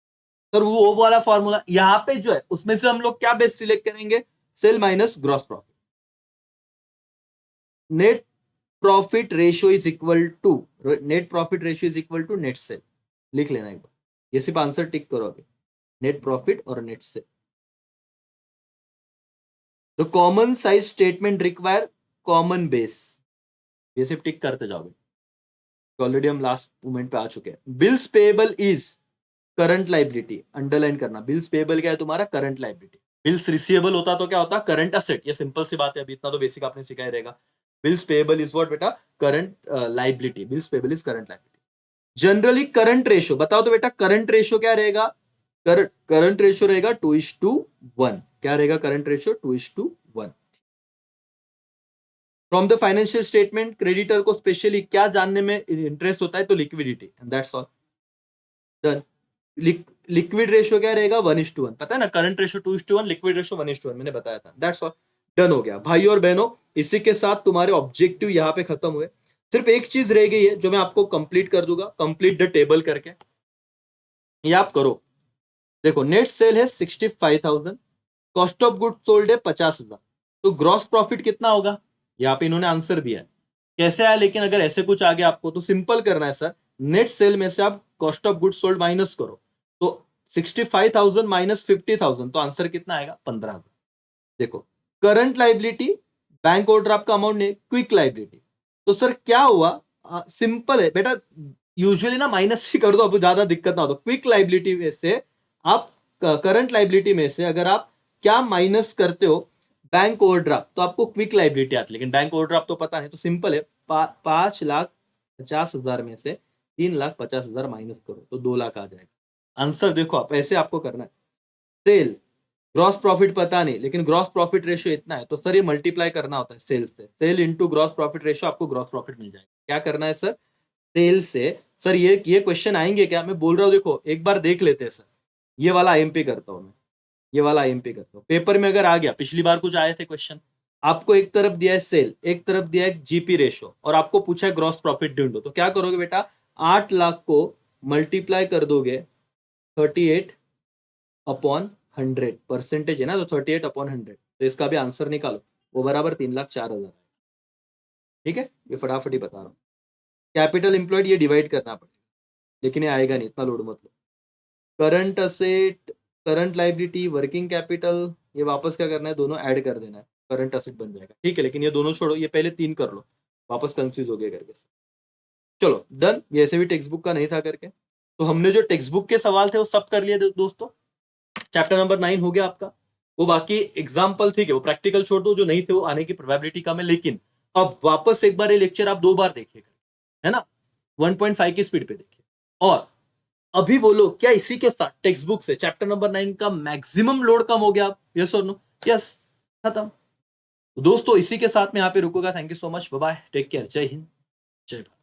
sir वो वाला फॉर्मूला यहाँ पे जो है उसमें से हम लोग क्या बेस सिलेक्ट करेंगे? Sale minus gross profit. Net profit ratio is equal to, net profit ratio is equal to net sale. लिख लेना एक बार, ये सिर्फ आंसर टिक करो अभी, नेट प्रॉफिट और net cell. The common size statement require common base, ये सिर्फ टिक करते जाओगे। ऑलरेडी हम लास्ट मोमेंट पे आ चुके हैं। Bills payable is current liability, underline करना। बिल्स पेएबल क्या है तुम्हारा? Current liability. बिल्स रिसीवेबल होता तो क्या होता? Current asset. ये सिंपल सी बात है, अभी इतना तो बेसिक आपने सिखा ही रहेगा। बिल्स पेएबल इज व्हाट बेटा? Current liability. Bills payable is current liability. Generally current ratio बताओ तो बेटा, करंट रेशियो क्या रहेगा? करंट रेशियो रहेगा 2:1। क्या रहेगा current ratio? 2:1। From the financial statement creditor को स्पेशली क्या जानने में इंटरेस्ट होता है? तो liquidity, and that's all, done. Liquid ratio क्या रहेगा? 1:1। पता है ना, करंट रेशियो 2:1, लिक्विड रेशियो 1:1, मैंने बताया था। दैट्स ऑल, डन हो गया भाई और बहनों। इसी के साथ तुम्हारे ऑब्जेक्टिव यहाँ पे खत्म हुए। सिर्फ एक चीज रह गई है जो मैं आपको कंप्लीट कर दूंगा, कंप्लीट द टेबल करके। ये आप करो। देखो, नेट सेल है 65,000, कॉस्ट ऑफ गुड सोल्ड है 50,000, तो ग्रॉस प्रॉफिट कितना होगा? यहाँ पे इन्होंने आंसर दिया है। कैसे आया? लेकिन अगर ऐसे कुछ आ गया आपको तो सिंपल करना है सर। नेट सेल में से आप cost of good sold minus करो, तो 65,000 माइनस 50,000, तो आंसर कितना आएगा? 15,000। देखो, करंट लाइबिलिटी बैंक ओवरड्राफ्ट का अमाउंट नहीं, क्विक लाइबिलिटी। तो सर क्या हुआ? सिंपल है बेटा, यूजुअली ना माइनस ही कर दो, अब ज्यादा दिक्कत ना हो। तो क्विक लाइबिलिटी में से आप, करंट लाइबिलिटी में से अगर आप क्या माइनस करते हो? बैंक ओवरड्राफ्ट, तो आपको क्विक लाइबिलिटी आती है। लेकिन बैंक ओवरड्राफ्ट तो पता नहीं, तो सिंपल है, 5,50,000 में से 3,50,000 माइनस करो तो 2,00,000 आ जाएगा। आंसर देखो आप, ऐसे आपको करना है। सेल, ग्रॉस प्रॉफिट पता नहीं, लेकिन ग्रॉस प्रॉफिट रेशियो इतना है, तो सर ये मल्टीप्लाई करना होता है सेल से। Sale into gross profit ratio, आपको ग्रॉस प्रॉफिट मिल जाएगा। क्या करना है सर? सेल से। सर ये क्वेश्चन आएंगे क्या? मैं बोल रहा हूँ, देखो एक बार देख लेते हैं सर। ये वाला आईएमपी करता हूं मैं, ये वाला आईएमपी करता हूँ। पेपर में अगर आ गया, पिछली बार कुछ आए थे क्वेश्चन, आपको एक तरफ दिया है सेल, एक तरफ दिया है जीपी रेशो, और आपको पूछा है ग्रॉस प्रॉफिट ढूंढो, तो क्या करोगे बेटा? 8,00,000 को मल्टीप्लाई कर दोगे 38/100, परसेंटेज है ना, तो 38/100, तो इसका भी आंसर निकालो, वो बराबर 3,04,000। ठीक है, ये फटाफट ही बता रहा हूँ। कैपिटल एम्प्लॉयड ये डिवाइड करना पड़ेगा, लेकिन ये आएगा नहीं, इतना लोड मत लो। Current asset, current liability, working capital, ये वापस क्या करना है? दोनों ऐड कर देना है, करंट असेट बन जाएगा। ठीक है, लेकिन ये दोनों छोड़ो, ये पहले 3 कर लो, वापस कंफ्यूज हो गया करके। चलो डन, ये ऐसे भी टेक्स्ट बुक का नहीं था करके। तो हमने जो टेक्स्ट बुक के सवाल थे वो सब कर लिए दोस्तों। चैप्टर नंबर 9 हो गया आपका। वो बाकी एग्जाम्पल ठीक है, वो प्रैक्टिकल छोड़ दो, जो नहीं थे वो आने की प्रोबेबिलिटी कम है। लेकिन अब वापस एक बार ये लेक्चर आप 2 बार देखिएगा, है ना, 1.5 की स्पीड पे देखिए। और अभी बोलो, क्या इसी के साथ टेक्स्ट बुक से चैप्टर नंबर 9 का मैक्सिमम लोड कम हो गया? यस और नो? यस, खत्म। दोस्तों इसी के साथ मैं यहाँ पे रुकूंगा। Thank you so much, bye bye, take care, जय हिंद, जय भारत।